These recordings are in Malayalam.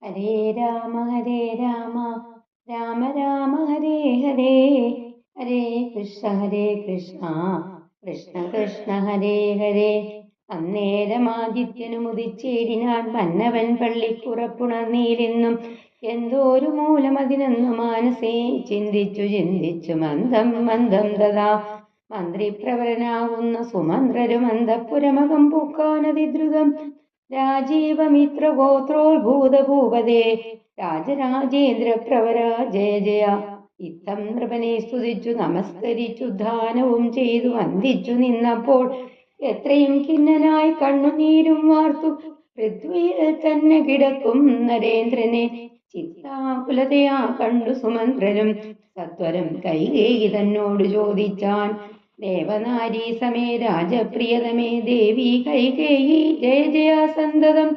ഹരേ രാമ രാമ രാമ ഹരേ ഹരേ, ഹരേ കൃഷ്ണ കൃഷ്ണ കൃഷ്ണ ഹരേ ഹരേ. അന്നേരം ആദിത്യനു മുതിച്ചേടിനാൻ മന്നവൻ പള്ളിക്കുറപ്പുണർന്നീലെന്നും എന്തോരു മൂലമതിനെന്നു മാനസേ ചിന്തിച്ചു മന്ദം തഥാ മന്ത്രിപ്രവരനാകുന്ന സുമന്ത്രരും അന്തഃപുരമകം പൂക്കാനതിദ്രുതം. രാജീവമിത്രഗോത്രോത്ഭൂതഭൂപതേ രാജരാജേന്ദ്ര പ്രവര ജയ ജയ. ഇത്തം നൃപനെ സ്തുതിച്ചു നമസ്കരിച്ചുദ്ധാനവും ചെയ്തു വന്ദിച്ചു നിന്നപ്പോൾ എത്രയും ഖിന്നനായി കണ്ണുനീരും വാർത്തു പൃഥ്വിയിൽ തന്നെ കിടക്കും നരേന്ദ്രനെ ചിത്താകുലതയാ കണ്ടു സുമന്ത്രരും സത്വരം കൈകേയി തന്നോട് ചോദിച്ചാൻ. ദേവനാരീ സമേ രാജപ്രിയതമേ ദേവി കൈകേയി ജയ ജയ സന്തതം.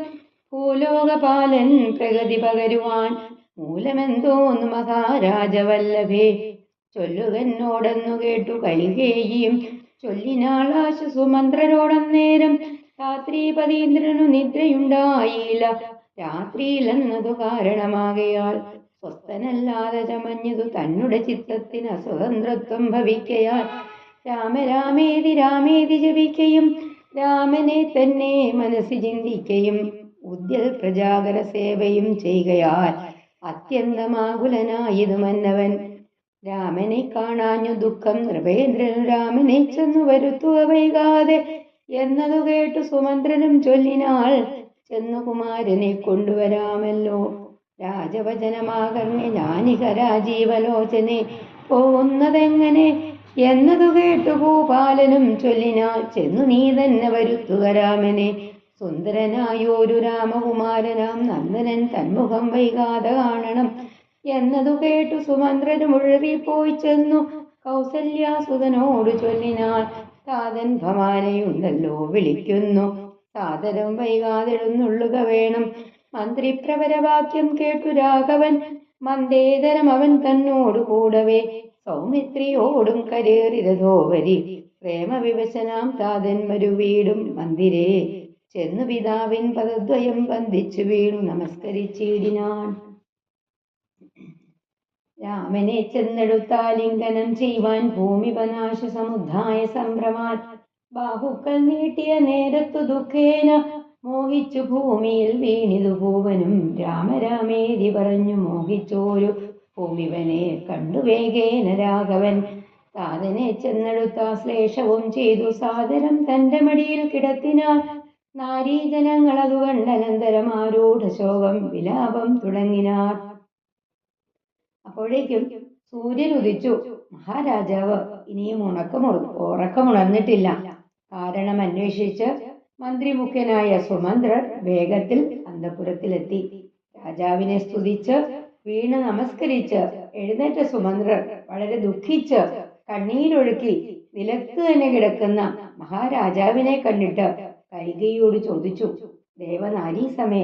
ഭൂലോകപാലൻ പ്രഗതി പകരുവാൻ മൂലമെന്തോന്നു മഹാരാജവല്ലഭേ ചൊല്ലുകന്നോടെന്നു കേട്ടു കൈകേയിയും ചൊല്ലിനാളാശ സുമന്ത്രരോടന്നേരം. രാത്രിപതീന്ദ്രനു നിദ്രയുണ്ടായില്ല രാത്രിയിലെന്നതു കാരണമാകയാൽ സ്വസ്ഥനല്ലാതെ ചമഞ്ഞതു തന്നെ ചിത്തത്തിന് അസ്വതന്ത്രത്വം ഭവിക്കയാൽ രാമേതി ജപിക്കയും രാമനെ തന്നെ മനസ്സിൽ ചിന്തിക്കയും ഉദ്യൽ പ്രജാകര സേവയും ചെയ്യുകയാൽ അത്യന്തമാകുലനായതു മന്നവൻ. രാമനെ കാണാഞ്ഞു ദുഃഖം നൃപേന്ദ്രനു രാമനെ ചെന്നു വരുത്തുക വൈകാതെ എന്നതു കേട്ടു സുമന്ത്രനും ചൊല്ലിനാൾ ചെന്നു കുമാരനെ കൊണ്ടുവരാമല്ലോ. രാജവചനമാകർണ്യ ജ്ഞാനിക രാജീവലോചനെ പോകുന്നതെങ്ങനെ എന്നതു കേട്ടു ഭൂപാലനും ചൊല്ലിനാൾ ചെന്നു നീ തന്നെ വരുത്തുക രാമനെ. സുന്ദരനായോരു രാമകുമാരനാം നന്ദനൻ തന്മുഖം വൈകാതെ കാണണം എന്നതു കേട്ടു സുമന്ത്രനും ഉഴറിപ്പോയി ചെന്നു കൗസല്യാസുതനോട് ചൊല്ലിനാൾ. താതൻ ഭവാനെയുണ്ടല്ലോ വിളിക്കുന്നു സാദരം വൈകാതെഴുന്നള്ളുക വേണം. മന്ത്രിപ്രവരവാക്യം കേട്ടു രാഘവൻ മന്ദേതരം അവൻ തന്നോടു കൂടവേ സൗമിത്രിയോടും കരേറിരഥോവരി പ്രേമവിവശനാം താതൻ മരുവീടും മന്ദിരേ ചെന്നു പിതാവിൻ പദദ്വയം വന്ദിച്ചു വീണു നമസ്കരിച്ചിടിനാൻ. രാമനെ ചെന്നെടുത്താലിംഗനം ചെയ്യുവാൻ ഭൂമിപനാശ സമുദ്ധായ സംഭ്രമാൻ ബാഹുക്കൾ നീട്ടിയ നേരത്തു ദുഃഖേന മോഹിച്ചു ഭൂമിയിൽ വീണിതു ഭൂവനും. രാമേതി പറഞ്ഞു മോഹിച്ചോരു ഭൂമിവനെ കണ്ടു വേഗേന രാഘവൻ. താതനെ ചെന്നെടുത്താശ്ലേഷവും ചെയ്തു സാദരം തന്റെ മടിയിൽ കിടത്തിനാൻ. നാരീജനങ്ങളതു കണ്ടനന്തരം ആരൂഢശോകം വിലാപം തുടങ്ങിനാർ. അപ്പോഴേക്കും സൂര്യൻ ഉദിച്ചു. മഹാരാജാവ് ഇനിയും ഉറക്കമുണർന്നിട്ടില്ല. കാരണം അന്വേഷിച്ച് മന്ത്രിമുഖ്യനായ സുമന്ത്രർ വേഗത്തിൽ അന്തഃപുരത്തിലെത്തി. രാജാവിനെ സ്തുതിച്ച് വീണ് നമസ്കരിച്ച് എഴുന്നേറ്റ സുമന്ത്രർ വളരെ ദുഃഖിച്ച് കണ്ണീരൊഴുക്കി നിലത്ത് തന്നെ കിടക്കുന്ന മഹാരാജാവിനെ കണ്ടിട്ട് കൈകേയിയോട് ചോദിച്ചു. ദേവനാരീ സമേ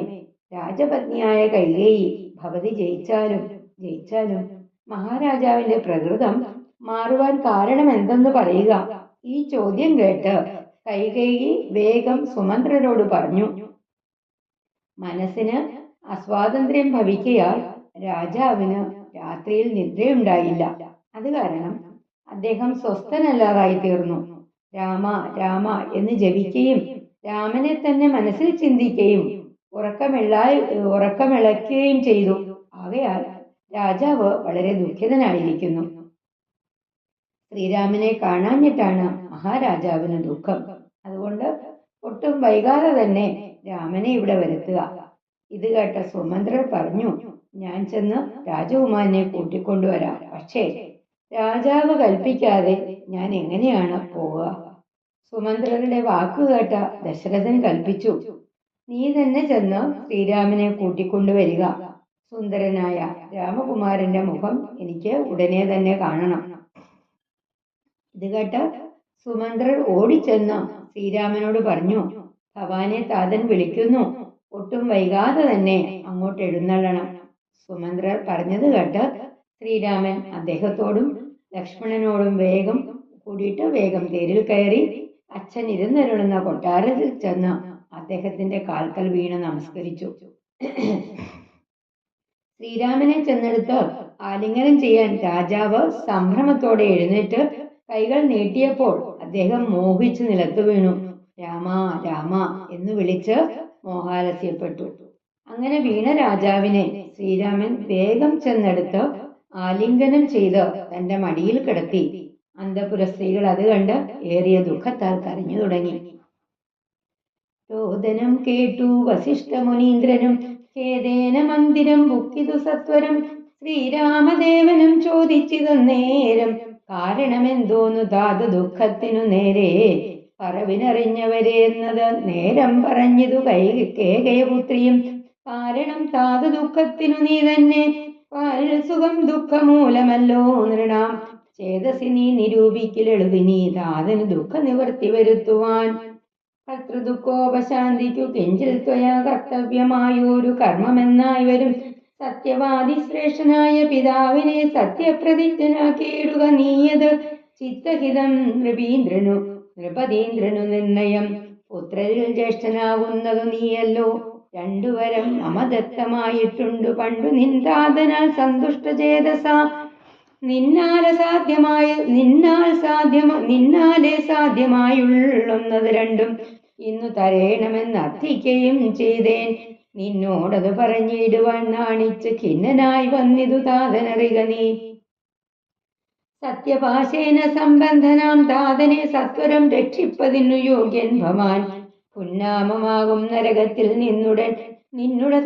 രാജപത്നിയായ കൈകേയി ഭവതി ജയിച്ചാലും മഹാരാജാവിന്റെ പ്രകൃതം മാറുവാൻ കാരണം എന്തെന്ന് പറയുക. ഈ ചോദ്യം കേട്ട് കൈകേയി വേഗം സുമന്ത്രരോട് പറഞ്ഞു. മനസ്സിന് അസ്വാതന്ത്ര്യം ഭവിക്കയാൽ രാജാവിന് രാത്രിയിൽ നിദ്രയുണ്ടായില്ല. അത് കാരണം അദ്ദേഹം സ്വസ്ഥനല്ലാതായി തീർന്നു. രാമ എന്ന് ജപിക്കുകയും രാമനെ തന്നെ മനസ്സിൽ ചിന്തിക്കുകയും ഉറക്കമിളക്കുകയും ചെയ്തു. ആകയാൽ രാജാവ് വളരെ ദുഃഖിതനായിരിക്കുന്നു. ശ്രീരാമനെ കാണാഞ്ഞിട്ടാണ് മഹാരാജാവിന് ദുഃഖം. അതുകൊണ്ട് ഒട്ടും വൈകാതെ തന്നെ രാമനെ ഇവിടെ വരുത്തുക. ഇത് കേട്ട സുമന്ത്രർ പറഞ്ഞു, ഞാൻ ചെന്ന് രാജകുമാരനെ കൂട്ടിക്കൊണ്ടുവരാം. പക്ഷേ രാജാവ് കൽപ്പിക്കാതെ ഞാൻ എങ്ങനെയാണ് പോവുക? സുമന്ത്രരുടെ വാക്കുകേട്ട ദശരഥൻ കൽപ്പിച്ചു, നീ തന്നെ ചെന്ന് ശ്രീരാമനെ കൂട്ടിക്കൊണ്ടുവരിക. സുന്ദരനായ രാമകുമാരന്റെ മുഖം എനിക്ക് ഉടനെ തന്നെ കാണണം. ഇത് കേട്ട് സുമന്ത്രർ ഓടിച്ചെന്ന് ശ്രീരാമനോട് പറഞ്ഞു, ഭവാനെ താതൻ വിളിക്കുന്നു, ഒട്ടും വൈകാതെ തന്നെ അങ്ങോട്ട് എഴുന്നള്ളണം. സുമന്ത്രർ പറഞ്ഞത് കേട്ട് ശ്രീരാമൻ അദ്ദേഹത്തോടും ലക്ഷ്മണനോടും വേഗം തേരിൽ കയറി അച്ഛൻ ഇരുന്നരുളുന്ന കൊട്ടാരത്തിൽ ചെന്ന് അദ്ദേഹത്തിന്റെ കാൽക്കൽ വീണ് നമസ്കരിച്ചു. ശ്രീരാമനെ ചെന്നെടുത്ത് ആലിംഗനം ചെയ്യാൻ രാജാവ് സംഭ്രമത്തോടെ എഴുന്നേറ്റ് കൈകൾ നീട്ടിയപ്പോൾ അദ്ദേഹം മോഹിച്ച് നിലത്തു വീണു. രാമ രാമ എന്ന് വിളിച്ച് മോഹാലസ്യപ്പെട്ടു. അങ്ങനെ വീണ രാജാവിനെ ശ്രീരാമൻ വേഗം ചെന്നെടുത്ത് ആലിംഗനം ചെയ്ത് തന്റെ മടിയിൽ കിടത്തി. അന്തപുര സ്ത്രീകൾ അത് കണ്ട് ഏറിയ ദുഃഖത്താൽ കരഞ്ഞു തുടങ്ങി. രോദനം കേട്ടു വസിഷ്ഠ മുനീന്ദ്രനും ഖേദേന മന്ദിരം ബുക്കിതു സത്വരം. ശ്രീരാമദേവനും ചോദിച്ചിതു നേരം കാരണമെന്തോന്നു താതു ദുഃഖത്തിനു നേരെ. പറവിനറിഞ്ഞവരെ എന്നത് നേരം പറഞ്ഞിതു കേകയപുത്രിയും. കാരണം താതു ദുഃഖത്തിനു നീ തന്നെ സുഖം ദുഃഖമൂലമല്ലോ നൃണാം. ചേതസി നീ നിരൂപിക്കലെഴുതിനി താതന് ദുഃഖ നിവർത്തി വരുത്തുവാൻ. കർത്തൃദുഃഖോപശാന്തിക്കു കിഞ്ചിൽ ത്വയാ കർത്തവ്യമായൊരു കർമ്മമെന്നായി വരും. സത്യവാദി ശ്രേഷ്ഠനായ പിതാവിനെ സത്യപ്രതിജ്ഞനാക്കിയിടുക നീയത് ചിത്തഹിതം. നൃപതീന്ദ്രനു നിർണയം. പുത്രരിൽ ജ്യേഷ്ഠനാവുന്നതു നീയല്ലോ. രണ്ടുവരം മമദത്തമായിട്ടുണ്ടു പണ്ടു നിന്താതനാൽ സന്തുഷ്ടചേതസ. നിന്നാലെ സാധ്യമായുള്ളത് രണ്ടും ഇന്നു തരേണമെന്ന് അർത്ഥിക്കുകയും ചെയ്തേൻ. നിന്നോടത് പറഞ്ഞിടുവാൻ നാണിച്ച് ഖിന്നനായി വന്നിതു താതനറിക നീ. സത്യപാശേന സംബന്ധനാം താതനെ സത്വരം രക്ഷിപ്പതിനു യോഗ്യൻ ഭവാൻ. പുന്നാമമാകും നരകത്തിൽ നിന്നുടെ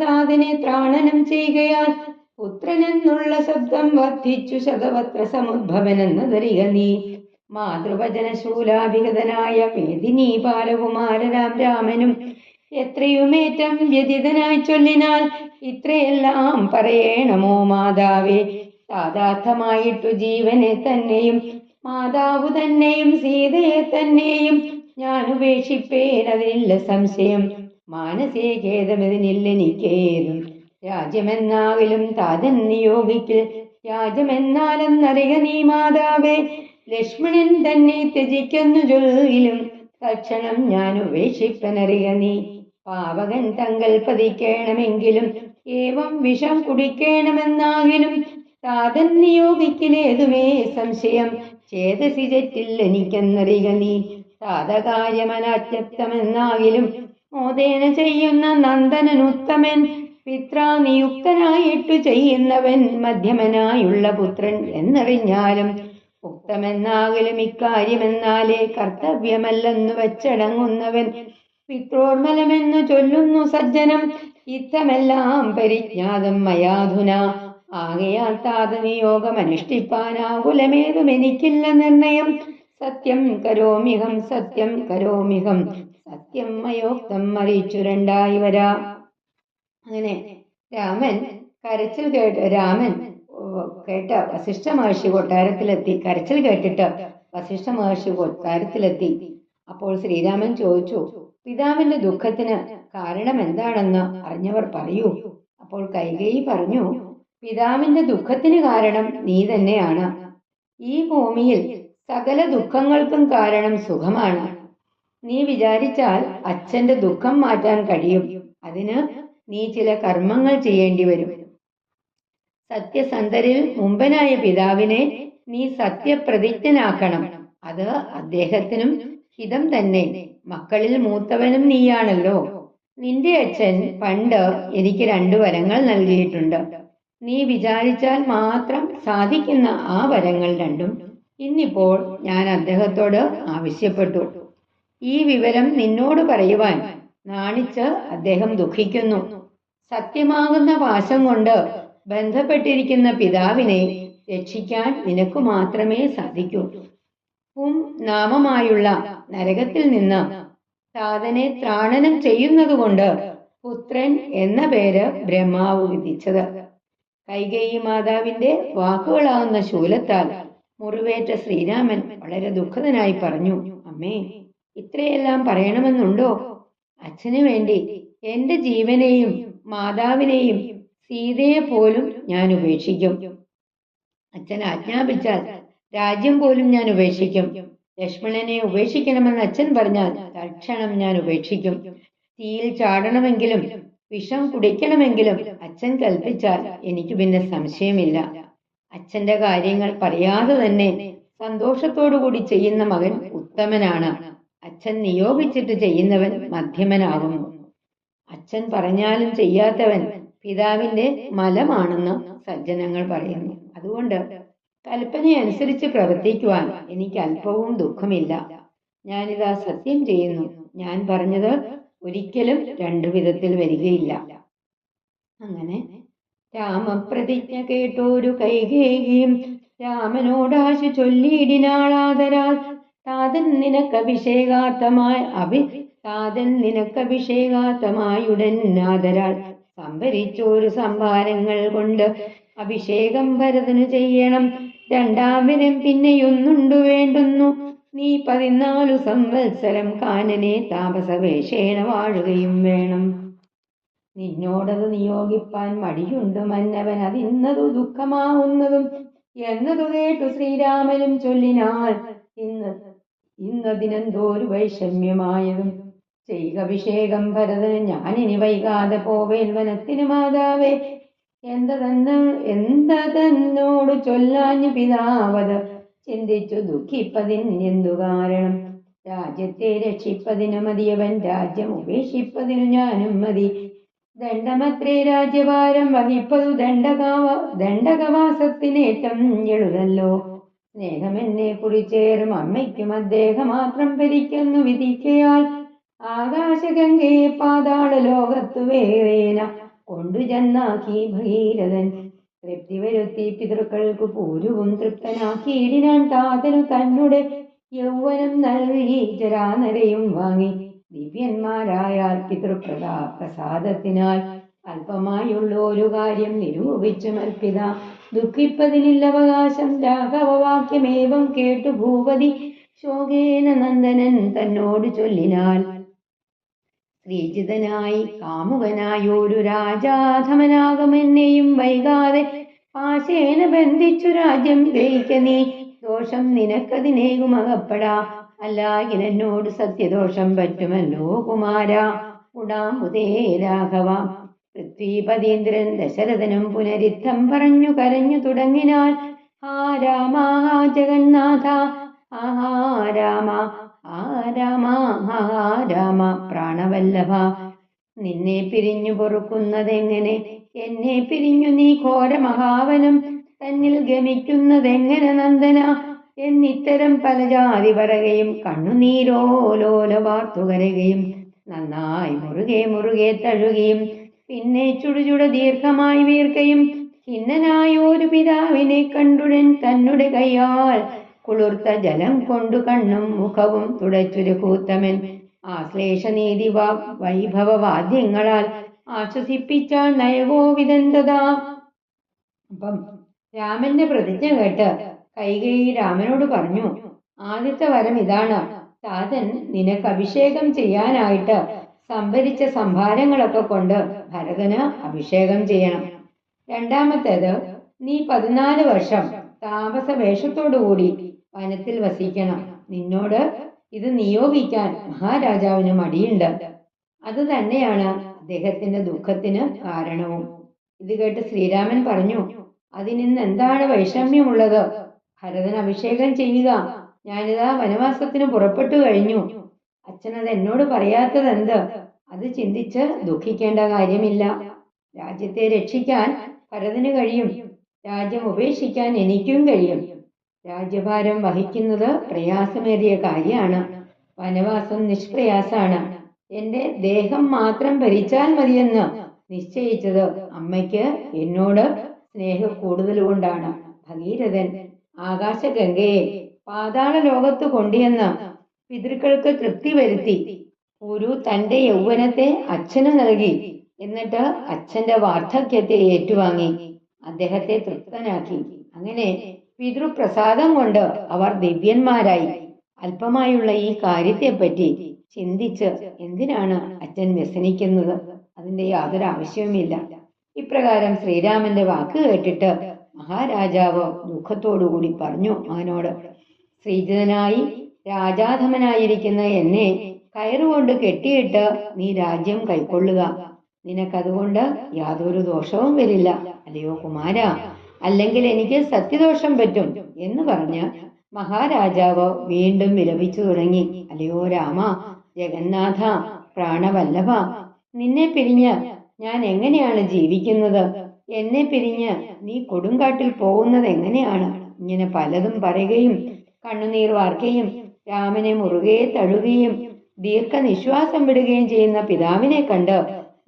താതനെ ത്രാണനം ചെയ്യുകയാൽ പുത്രനെന്നുള്ള ശബ്ദം വർദ്ധിച്ചു ശതവത്ര സമുദ്ഭവനെന്നതറിക നീ. മാതൃവചനശൂലാഭിഗതനായ മേദിനി ബാലകുമാരനാം രാമനും എത്രയുമേറ്റം വ്യതിതനായി ചൊല്ലിനാൽ ഇത്രയെല്ലാം പറയണമോ മാതാവേ. താതാർത്ഥമായിട്ടു ജീവനെ തന്നെയും മാതാവു തന്നെയും സീതയെ തന്നെയും ഞാൻ ഉപേക്ഷിപ്പേനതിനില്ല സംശയം. മാനസേ ഖേദമെതിനില്ലെനിക്കേതും. രാജ്യമെന്നാകിലും താതൻ നിയോഗിക്കൽ രാജ്യമെന്നാലെന്നറിക നീ മാതാവേ. ലക്ഷ്മണൻ തന്നെ ത്യജിക്കുന്നു ചൊല്ലിലും തക്ഷണം ഞാൻ ഉപേക്ഷിപ്പനറിക നീ. പാവകൻ തങ്കൽ പതിക്കേണമെങ്കിലും ഏവം വിഷം കുടിക്കണമെന്നാകിലും താതൻ നിയോഗിക്കലേതുമേ സംശയം. ചേതസി തെറ്റില്ല എനിക്കെന്നറിക നീ. താതകാര്യമനാജ്ഞപ്തമെന്നാകിലും മോദേന ചെയ്യുന്ന നന്ദനനുത്തമൻ. പിത്രാനിയുക്തനായിട്ടു ചെയ്യുന്നവൻ മധ്യമനായുള്ള പുത്രൻ എന്നറിഞ്ഞാലും ഉക്തമെന്നാകിലും ഇക്കാര്യമെന്നാലേ കർത്തവ്യമല്ലെന്നു വെച്ചടങ്ങുന്നവൻ. പിത്രോർമലമെന്നു ചൊല്ലുന്നു സജ്ജനം ഇത്തമെല്ലാം പരിജ്ഞാതം മയാധുന. ആകയാൽ താതനിയോഗമനുഷ്ഠിപ്പാനാകുലമേതും എനിക്കില്ല നിർണയം. സത്യം കരോമിഹം സത്യം കരോമിഹം സത്യം മയോക്തം അറിയിച്ചു രണ്ടായി വരാ. അങ്ങനെ രാമൻ കേട്ട വസിഷ്ഠ മഹർഷി കൊട്ടാരത്തിലെത്തി. കരച്ചിൽ കേട്ടിട്ട് വസിഷ്ഠ മഹർഷി കൊട്ടാരത്തിലെത്തി. അപ്പോൾ ശ്രീരാമൻ ചോദിച്ചു, പിതാവിന്റെ ദുഃഖത്തിന് കാരണം എന്താണെന്ന് അറിഞ്ഞവർ പറയൂ. അപ്പോൾ കൈകേയി പറഞ്ഞു, പിതാവിന്റെ ദുഃഖത്തിന് കാരണം നീ തന്നെയാണ്. ഈ ഭൂമിയിൽ സകല ദുഃഖങ്ങൾക്കും കാരണം സുഖമാണ്. നീ വിചാരിച്ചാൽ അച്ഛന്റെ ദുഃഖം മാറ്റാൻ കഴിയും. അതിന് നീ ചില കർമ്മങ്ങൾ ചെയ്യേണ്ടി വരും. സത്യസന്ധരിൽ മുമ്പനായ പിതാവിനെ നീ സത്യപ്രതിജ്ഞനാക്കണം. അത് അദ്ദേഹത്തിനും ഹിതം തന്നെ. മക്കളിൽ മൂത്തവനും നീയാണല്ലോ. നിന്റെ അച്ഛൻ പണ്ട് എനിക്ക് 2 വരങ്ങൾ നൽകിയിട്ടുണ്ട്. നീ വിചാരിച്ചാൽ മാത്രം സാധിക്കുന്ന ആ വരങ്ങൾ രണ്ടും ഇന്നിപ്പോൾ ഞാൻ അദ്ദേഹത്തോട് ആവശ്യപ്പെട്ടു. ഈ വിവരം നിന്നോട് പറയുവാൻ നാണിച്ച് അദ്ദേഹം ദുഃഖിക്കുന്നു. സത്യമാകുന്ന പാശം കൊണ്ട് ബന്ധപ്പെട്ടിരിക്കുന്ന പിതാവിനെ രക്ഷിക്കാൻ നിനക്ക് മാത്രമേ സാധിക്കൂ. നാമമായുള്ള നരകത്തിൽ നിന്ന് താതനെ ത്രാണനം ചെയ്യുന്നതുകൊണ്ട് പുത്രൻ എന്ന പേര് ബ്രഹ്മാവ് വിധിച്ചത്. കൈകേയി മാതാവിന്റെ വാക്കുകളാവുന്ന ശൂലത്താൽ മുറിവേറ്റ ശ്രീരാമൻ വളരെ ദുഃഖിതനായി പറഞ്ഞു, അമ്മേ, ഇത്രയെല്ലാം പറയണമെന്നുണ്ടോ? അച്ഛനു വേണ്ടി എന്റെ ജീവനെയും മാതാവിനെയും സീതയെ പോലും ഞാൻ ഉപേക്ഷിക്കും. അച്ഛൻ ആജ്ഞാപിച്ചാൽ രാജ്യം പോലും ഞാൻ ഉപേക്ഷിക്കും. ലക്ഷ്മണനെ ഉപേക്ഷിക്കണമെന്ന് അച്ഛൻ പറഞ്ഞാൽ തൽക്ഷണം ഞാൻ ഉപേക്ഷിക്കും. തീയിൽ ചാടണമെങ്കിലും വിഷം കുടിക്കണമെങ്കിലും അച്ഛൻ കൽപ്പിച്ചാൽ എനിക്ക് പിന്നെ സംശയമില്ല. അച്ഛന്റെ കാര്യങ്ങൾ പറയാതെ തന്നെ സന്തോഷത്തോടുകൂടി ചെയ്യുന്ന മകൻ ഉത്തമനാണ്. അച്ഛൻ നിയോഗിച്ചിട്ട് ചെയ്യുന്നവൻ മധ്യമനാകുന്നു. അച്ഛൻ പറഞ്ഞാലും ചെയ്യാത്തവൻ പിതാവിന്റെ മലമാണെന്ന് സജ്ജനങ്ങൾ പറയുന്നു. അതുകൊണ്ട് കൽപ്പനയനുസരിച്ച് പ്രവർത്തിക്കുവാൻ എനിക്ക് അല്പവും ദുഃഖമില്ല. ഞാനിതാ സത്യം ചെയ്യുന്നു. ഞാൻ പറഞ്ഞത് ഒരിക്കലും രണ്ടു വിധത്തിൽ വരികയില്ല. അങ്ങനെ രാമപ്രതിജ്ഞ കേട്ടോരു കൈകേയിയും രാമനോടാശു ചൊല്ലിയിടിനാളാദരാൽ താതൻ നിനക്കഭിഷേകാത്തമായുടൻ ആദരാൽ സംഭരിച്ചോരു സംഭാരങ്ങൾ കൊണ്ട് അഭിഷേകം ഭരതനു ചെയ്യണം. രണ്ടാമരം പിന്നെയൊന്നുണ്ടു വേണ്ടുന്നു. നീ 14 സംവത്സരം കാനനെ താപസവേഷേണ വാഴുകയും വേണം. നിന്നോടത് നിയോഗിപ്പാൻ മടിയുണ്ട് മന്നവൻ, അതിന്നതു ദുഃഖമാവുന്നതും എന്നതു കേട്ടു ശ്രീരാമനും ചൊല്ലിനാൾ. ഇന്നതിനെന്തോരു വൈഷമ്യമായതും ചെയ്യുക അഭിഷേകം ഭരതന്. ഞാനിനി വൈകാതെ പോവേൻ വനത്തിനു മാതാവേ. എന്തതന്നോട് ചൊല്ലാഞ്ഞു പിതാവത് ചിന്തിച്ചു ദുഃഖിപ്പതിനെന്തു കാരണം. രാജ്യത്തെ രക്ഷിപ്പതിനു മതിയവൻ, രാജ്യം ഉപേക്ഷിപ്പതിനു ഞാനും മതി. ദണ്ഡമത്രേ രാജ്യഭാരം വഹിപ്പതു ദണ്ഡകവാസത്തിനേറ്റം എഴുതല്ലോ. സ്നേഹമെന്നെ കുറിച്ചേറും അമ്മയ്ക്കും അദ്ദേഹം മാത്രം ഭരിക്കുന്നു വിധിക്കയാൽ. ആകാശഗംഗയെ പാതാള ലോകത്തു വേറേന കൊണ്ടുചെന്നാക്കി ഭഗീരഥൻ. തൃപ്തി വരുത്തി പിതൃക്കൾക്കു പൂരുവും തൃപ്തനാക്കിയിടിനാൻ താതനു തന്നെ യൗവനം നൽകി ജരാനരയും വാങ്ങി. ദിവ്യന്മാരായാൽ പിതൃപ്രസാദത്തിനാൽ അല്പമായുള്ളൊരു കാര്യം നിരൂപിച്ചു മൽപിത. ദുഃഖിപ്പതിനില്ലവകാശം. രാഘവവാക്യമേവം കേട്ടു ഭൂപതി ശോകേന നന്ദനൻ തന്നോട് ചൊല്ലിനാൽ. ശ്രീജിതനായി കാമുകനായൊരു രാജാധമനാകുമെന്നെയും വൈകാതെ പാശേന ബന്ധിച്ചു രാജ്യം ഗ്രഹിക്ക നീ. ദോഷം നിനക്കതിനേകും അകപ്പെടാ, അല്ലാകിലെന്നോട് സത്യദോഷം പറ്റുമല്ലോ കുമാര. ഉടാമ്പുതേ രാഘവ. പൃഥ്വീപതീന്ദ്രൻ ദശരഥനും പുനരിത്തം പറഞ്ഞു കരഞ്ഞു തുടങ്ങിനാൽ. ആ രാമ ജഗന്നാഥ, ആഹാ രാമ, ആ രാമ, ആഹാ രാമ പ്രാണവല്ലഭ. നിന്നെ പിരിഞ്ഞു പൊറുക്കുന്നതെങ്ങനെ, എന്നെ പിരിഞ്ഞു നീ ഘോര മഹാവനം തന്നിൽ ഗമിക്കുന്നതെങ്ങനെ നന്ദന എന്നിത്തരം പല ജാതി പറയുകയും കണ്ണുനീരോലോല വാർത്തുകരകയും നന്നായി മുറുകെ മുറുകെ തഴുകയും പിന്നെ ചുടുചുട ദീർഘമായി വീർക്കയും ഖിന്നനായൊരു പിതാവിനെ കണ്ടുടൻ തന്നുടെ കൈയാൽ കുളിർത്ത ജലം കൊണ്ടു കണ്ണും മുഖവും തുടച്ചൊരു കൂത്തമൻ ആശ്ലേഷനീതി വൈഭവവാദ്യങ്ങളാൽ ആശ്വസിപ്പിച്ചാൽ നയഗോവിദന്തതാ. അപ്പം രാമന്റെ പ്രതിജ്ഞ കേട്ട് കൈകേയി രാമനോട് പറഞ്ഞു, ആദ്യത്തെ വരം ഇതാണ്. താതൻ നിനക്ക് അഭിഷേകം ചെയ്യാനായിട്ട് സംഭരിച്ച സംഭാരങ്ങളൊക്കെ കൊണ്ട് ഭരതന് അഭിഷേകം ചെയ്യണം. രണ്ടാമത്തേത്, നീ 14 വർഷം താപസ വേഷത്തോടുകൂടി വനത്തിൽ വസിക്കണം. നിന്നോട് ഇത് നിയോഗിക്കാൻ മഹാരാജാവിന് മടിയുണ്ട്. അത് തന്നെയാണ് അദ്ദേഹത്തിന്റെ ദുഃഖത്തിന് കാരണവും. ഇത് കേട്ട് ശ്രീരാമൻ പറഞ്ഞു, അതിനിന്ന് എന്താണ് വൈഷമ്യമുള്ളത്? ഭരതൻ അഭിഷേകം ചെയ്യുക. ഞാനിതാ വനവാസത്തിന് പുറപ്പെട്ടു കഴിഞ്ഞു. അച്ഛനത് എന്നോട് പറയാത്തത് എന്ത്? അത് ചിന്തിച്ച് ദുഃഖിക്കേണ്ട കാര്യമില്ല. രാജ്യത്തെ രക്ഷിക്കാൻ ഭരതന് കഴിയും, രാജ്യം ഉപേക്ഷിക്കാൻ എനിക്കും കഴിയും. രാജ്യഭാരം വഹിക്കുന്നത് പ്രയാസമേറിയ കാര്യമാണ്. വനവാസം നിഷ്പ്രയാസാണ്. എന്റെ ദേഹം മാത്രം ഭരിച്ചാൽ മതിയെന്ന് നിശ്ചയിച്ചത് അമ്മയ്ക്ക് എന്നോട് സ്നേഹം കൂടുതൽ കൊണ്ടാണ്. ഭഗീരഥൻ ആകാശഗംഗയെ പാതാള ലോകത്ത് കൊണ്ടുവന്ന് പിതൃക്കൾക്ക് തൃപ്തി വരുത്തി. ഒരു തന്റെ യൗവനത്തെ അച്ഛന് നൽകി. എന്നിട്ട് അച്ഛന്റെ വാർദ്ധക്യത്തെ ഏറ്റുവാങ്ങി അദ്ദേഹത്തെ തൃപ്തനാക്കി. അങ്ങനെ പിതൃപ്രസാദം കൊണ്ട് അവർ ദിവ്യന്മാരായി. അല്പമായുള്ള ഈ കാര്യത്തെപ്പറ്റി ചിന്തിച്ച് എന്തിനാണ് അച്ഛൻ വ്യസനിക്കുന്നത്? അതിന്റെ യാതൊരു ആവശ്യവുമില്ല. ഇപ്രകാരം ശ്രീരാമന്റെ വാക്ക് കേട്ടിട്ട് മഹാരാജാവ് ദുഃഖത്തോടുകൂടി പറഞ്ഞു മകനോട്, ശ്രീജിതനായി രാജാധമനായിരിക്കുന്ന എന്നെ കയറുകൊണ്ട് കെട്ടിയിട്ട് നീ രാജ്യം കൈക്കൊള്ളുക. നിനക്കതുകൊണ്ട് യാതൊരു ദോഷവും വരില്ല, അല്ലയോ കുമാര. അല്ലെങ്കിൽ എനിക്ക് സത്യദോഷം പറ്റും എന്ന് പറഞ്ഞ് മഹാരാജാവ് വീണ്ടും വിലപിച്ചു തുടങ്ങി. അല്ലയോ രാമ, ജഗന്നാഥ, പ്രാണവല്ലഭ, നിന്നെ പിരിഞ്ഞ് ഞാൻ എങ്ങനെയാണ് ജീവിക്കുന്നത്? എന്നെ പിരിഞ്ഞ് നീ കൊടുങ്കാട്ടിൽ പോകുന്നത് എങ്ങനെയാണ്? ഇങ്ങനെ പലതും പറയുകയും കണ്ണുനീർ വാർക്കുകയും രാമനെ മുറുകെ തഴുകുകയും ദീർഘനിശ്വാസം വിടുകയും ചെയ്യുന്ന പിതാവിനെ കണ്ട്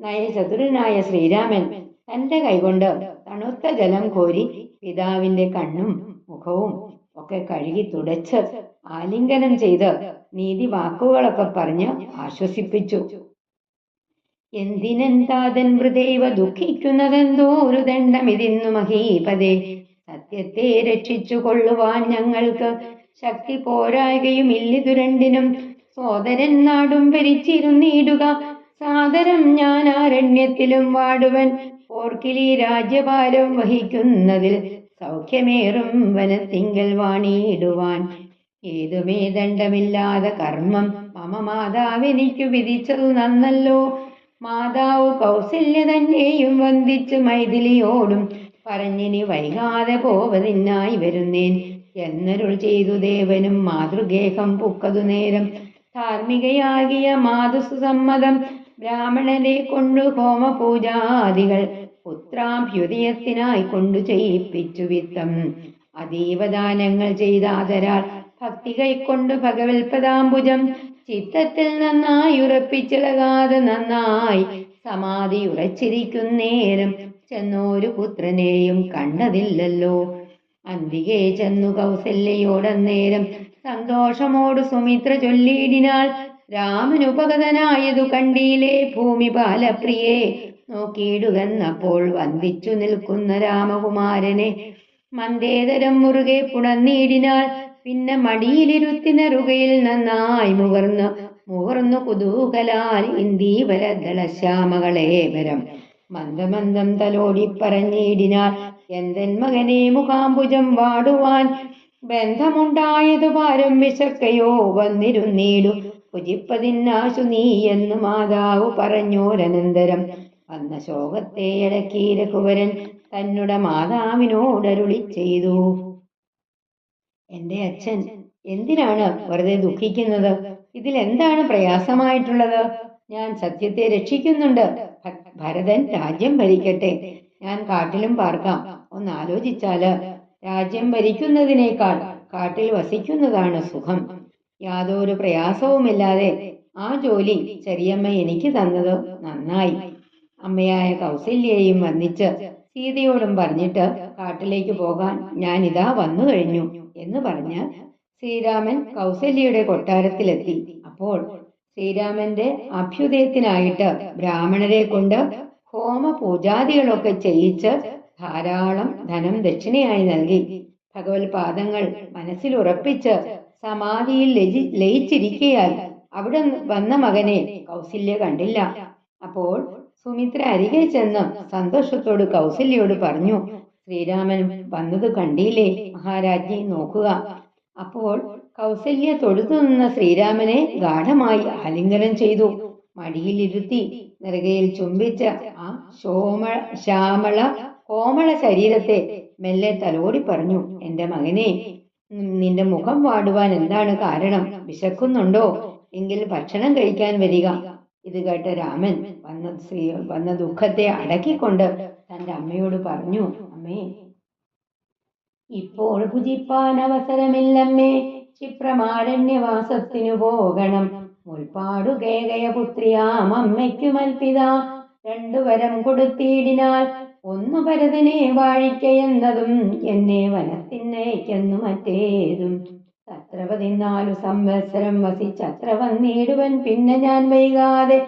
നയചതുരനായ ശ്രീരാമൻ തന്റെ കൈകൊണ്ട് തണുത്ത ജലം കോരി പിതാവിന്റെ കണ്ണും മുഖവും ഒക്കെ കഴുകി തുടച്ച് ആലിംഗനം ചെയ്ത് നീതി വാക്കുകളൊക്കെ പറഞ്ഞ് ആശ്വസിപ്പിച്ചു. എന്തിനെന്താതൻ മൃദൈവ ദുഃഖിക്കുന്നതെന്തോ ഒരു ദണ്ഡമിതിന്നു മഹീപതേ. സത്യത്തെ രക്ഷിച്ചു കൊള്ളുവാൻ ഞങ്ങൾക്ക് ശക്തി പോരായുകയും ഇല്ലിതു രണ്ടിനും. സോദരൻ നാടും ഭരിച്ചിരുന്നിടുക സാദരം ഞാൻ ആരണ്യത്തിലും വാടുവൻ. ഓർക്കിലി രാജ്യഭാരം വഹിക്കുന്നതിൽ സൗഖ്യമേറും വനത്തിങ്കൽ വാണിയിടുവാൻ. ഏതുമേ ദണ്ഡമില്ലാതെ കർമ്മം മമ മാതാവെനിക്കു വിധിച്ചതു നന്നല്ലോ. മാതാവ് കൗസല്യ തന്നെയും വന്ദിച്ച് മൈഥിലിയോടും പറഞ്ഞിനി വൈകാതെ പോവതിനായി വരുന്നേൻ എന്നരുൾ ചെയ്തു. ദേവനും മാതൃഗേഹം പുക്കതു നേരം ധാർമ്മികയാകിയ മാതുസുസമ്മതം ബ്രാഹ്മണരെ കൊണ്ടു ഹോമപൂജാദികൾ പുത്രാഭ്യുദയത്തിനായി കൊണ്ടു ചെയ്യിപ്പിച്ചു വിത്തം. അതീവദാനങ്ങൾ ചെയ്താതരാൽ ഭക്തി കൈക്കൊണ്ട് ഭഗവത്പദാംബുജം ചിത്തത്തിൽ നന്നായി ഉറപ്പിച്ചിളകാതെ നന്നായി സമാധി ഉറച്ചിരിക്കുന്നേരം ചെന്നോരു പുത്രനെയും കണ്ടതില്ലല്ലോ. അന്തികെ ചെന്നു കൗസല്യയോടന്നേരം സന്തോഷമോട് സുമിത്ര ചൊല്ലിയിടിനാൾ. രാമനുപഗതനായതു കണ്ടീലേ ഭൂമി ബാലപ്രിയെ. നോക്കിയിടുകന്നപ്പോൾ വന്ദിച്ചു നിൽക്കുന്ന രാമകുമാരനെ മന്ദേതരം മുറുകെ പുണർന്നിടിനാൾ. പിന്നെ മടിയിലിരുത്തി നെറുകയിൽ നന്നായി മുകർന്നു കുതൂകലാൽ ഇന്ദീവരദളശ്യാമകളേവരം മന്ദമന്ദം തലോടി പറഞ്ഞിടിനാൾ. എന്തൻ മകനെ മുഖാംബുജം വാടുവാൻ ബന്ധമുണ്ടായതു ഭാരം വിശക്കയോ വന്നിരുന്നീടു ഭുജിപ്പതിന്നാശു നീ എന്ന് മാതാവ് പറഞ്ഞോരനന്തരം. വന്ന ശോകത്തെ അടക്കി രഘുവരൻ തന്നുടെ മാതാവിനോടരുളി ചെയ്തു. എന്റെ അച്ഛൻ എന്തിനാണ് വെറുതെ ദുഃഖിക്കുന്നത്? ഇതിലെന്താണ് പ്രയാസമായിട്ടുള്ളത്? ഞാൻ സത്യത്തെ രക്ഷിക്കുന്നുണ്ട്. ഭരതൻ രാജ്യം ഭരിക്കട്ടെ, ഞാൻ കാട്ടിലും പാർക്കാം. ഒന്ന് ആലോചിച്ചാല് രാജ്യം ഭരിക്കുന്നതിനേക്കാൾ കാട്ടിൽ വസിക്കുന്നതാണ് സുഖം. യാതൊരു പ്രയാസവുമില്ലാതെ ആ ജോലി ചെറിയമ്മ എനിക്ക് തന്നത് നന്നായി. അമ്മയായ കൗസല്യയെയും വന്നിച്ച് സീതയോടും പറഞ്ഞിട്ട് കാട്ടിലേക്ക് പോകാൻ ഞാൻ ഇതാ വന്നു കഴിഞ്ഞു എന്ന് പറഞ്ഞ് ശ്രീരാമൻ കൗസല്യയുടെ കൊട്ടാരത്തിലെത്തി. അപ്പോൾ ശ്രീരാമന്റെ അഭ്യുദയത്തിനായിട്ട് ബ്രാഹ്മണരെ കൊണ്ട് ഹോമ പൂജാദികളൊക്കെ ചെയ്യിച്ച് ധാരാളം ധനം ദക്ഷിണയായി നൽകി. ഭഗവത് പാദങ്ങൾ മനസ്സിൽ ഉറപ്പിച്ച് സമാധിയിൽ ലയിച്ചിരിക്കയാൽ അവിടെ വന്ന മകനെ കൗസല്യ കണ്ടില്ല. അപ്പോൾ സുമിത്ര അരികെ ചെന്ന് സന്തോഷത്തോട് കൗസല്യയോട് പറഞ്ഞു, ശ്രീരാമൻ വന്നത് കണ്ടില്ലേ മഹാരാജ്ഞി, നോക്കുക. അപ്പോൾ കൗസല്യ തൊഴുതു നിന്ന ശ്രീരാമനെ ഗാഠമായി ആലിംഗനം ചെയ്തു. മടിയിലിരുത്തി നെറുകയിൽ ചുംബിച്ച് ആ ശ്യാമള കോമള ശരീരത്തെ മെല്ലെ തലോടി പറഞ്ഞു, എന്റെ മകനെ, നിന്റെ മുഖം വാടുവാൻ എന്താണ് കാരണം? വിശക്കുന്നുണ്ടോ? എങ്കിൽ ഭക്ഷണം കഴിക്കാൻ വരിക. ഇത് കേട്ട രാമൻ വന്ന ദുഃഖത്തെ അടക്കിക്കൊണ്ട് തന്റെ അമ്മയോട് പറഞ്ഞു, അമ്മേ, ഇപ്പോൾ ഭുജിപ്പാൻ അവസരമില്ലമ്മേ. ക്ഷിപ്രമാരണ്യവാസത്തിനു പോകണം. മുൽപ്പാടു കേകയ പുത്രിയാം അമ്മയ്ക്കു മൽപിത രണ്ടു വരം കൊടുത്തിടിനാൽ. ഒന്നു ഭരതനെ വാഴിക്കയെന്നതും എന്നെ വനത്തിനേക്കെന്നു മറ്റേതും. അത്ര 14 സംവത്സരം വസിച്ചത്ര വന്നിടുവൻ. പിന്നെ ഞാൻ വൈകാതെ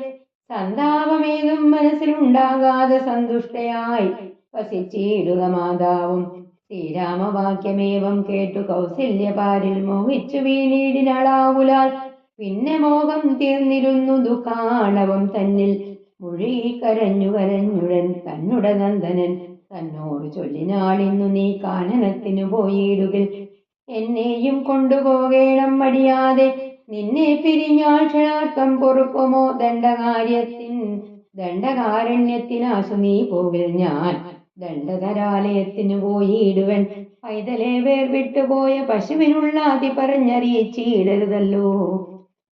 സന്താപമേതും മനസ്സിലുണ്ടാകാതെ സന്തുഷ്ടയായി വസിച്ചിടുക മാതാവും. ശ്രീരാമവാക്യമേവം കേട്ടു കൗസല്യപാരിൽ മോഹിച്ചു വീണിടിനാളാവുലാൽ. പിന്നെ മോഹം തീർന്നിരുന്നു ദുഃഖാണവം തന്നിൽ മുഴുകി കരഞ്ഞുടൻ തന്നുടെ നന്ദനൻ തന്നോട് ചൊല്ലിനാളിന്നു നീ കാനനത്തിനു പോയിടുകിൽ എന്നെയും കൊണ്ടുപോകേണം മടിയാതെ. നിന്നെ പിരിഞ്ഞാൽ ക്ഷണാർത്ഥം പൊറുക്കുമോ ദണ്ഡകാര്യത്തിൻ ദണ്ഡകാരണ്യത്തിനാശു നീ പോകിൽ ഞാൻ ദണ്ഡധരാലയത്തിനു പോയിടുവൻ. പൈതലെ വേർവിട്ടുപോയ പശുവിനുള്ളാതി പറഞ്ഞറിയിച്ചിടരുതല്ലോ.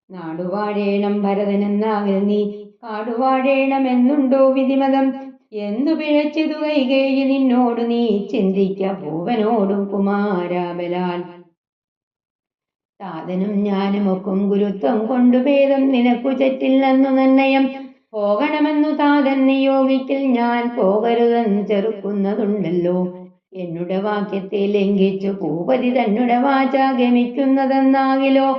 നാടുവാഴേണം ഭരതനെന്നാകിൽ നീ കാടുവാഴേണമെന്നുണ്ടോ വിധിമതം. എന്തു പിഴച്ചതു കൈകേയി നിന്നോടു നീ ചിന്തിക്ക ഭൂവനോടും കുമാരാബലാൽ. താതനും ഞാനുമൊക്കും ഗുരുത്വം കൊണ്ടു ഭേദം നിനക്കു ചറ്റില്ലെന്നു നിർണയം. പോകണമെന്നു താതൻ നിയോഗിക്കൽ ഞാൻ പോകരുതെന്ന് ചെറുക്കുന്നതുണ്ടല്ലോ. എന്നുടെ വാക്യത്തെ ലംഘിച്ചു ഭൂപതി തന്നുടെ വാച ഗമിക്കുന്നതെന്നാകിലോ.